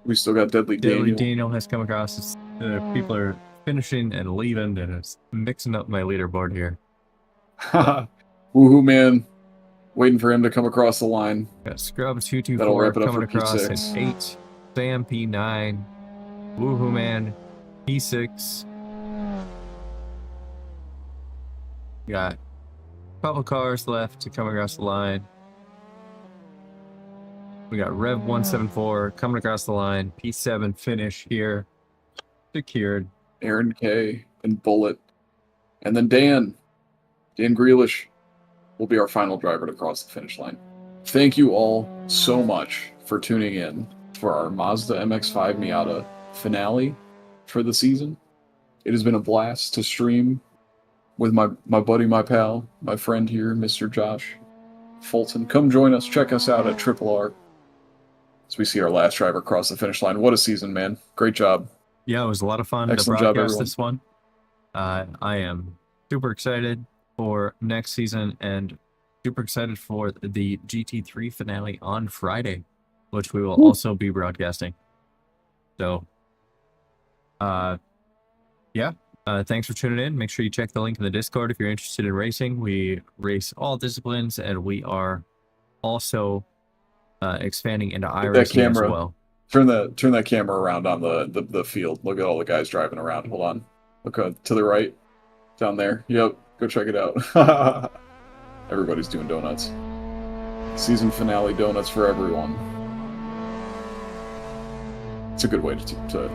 We still got Deadly Daniel.
Deadly Daniel has come across. People are finishing and leaving, and it's mixing up my leaderboard here.
Woohoo Man, waiting for him to come across the line.
Got Scrub 224 coming across
P6.
in 8. Sam P9. Woohoo Man P6. Got a couple cars left to come across the line. We got Rev 174 coming across the line. P7 finish here. Secured.
Aaron K. and Bullet. And then Dan Grealish will be our final driver to cross the finish line. Thank you all so much for tuning in for our Mazda MX-5 Miata finale for the season. It has been a blast to stream with my buddy, my pal, my friend here, Mr. Josh Fulton. Come join us. Check us out at Triple R as we see our last driver cross the finish line. What a season, man. Great job.
Yeah, it was a lot of fun
Excellent
to
job,
broadcast
everyone.
this one. I am super excited for next season and super excited for the GT3 finale on Friday, which we will also be broadcasting. So, yeah, thanks for tuning in. Make sure you check the link in the Discord if you're interested in racing. We race all disciplines, and we are also expanding into iRacing as well.
Turn that camera around on the field. Look at all the guys driving around. Hold on. Look to the right. Down there. Yep. Go check it out. Everybody's doing donuts. Season finale donuts for everyone. It's a good way to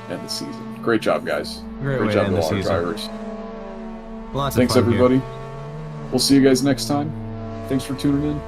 end the season. Great job, guys.
Great
job
to
to
end
all
the
our
season.
drivers.
Lots
Thanks,
of fun
everybody.
Here.
We'll see you guys next time. Thanks for tuning in.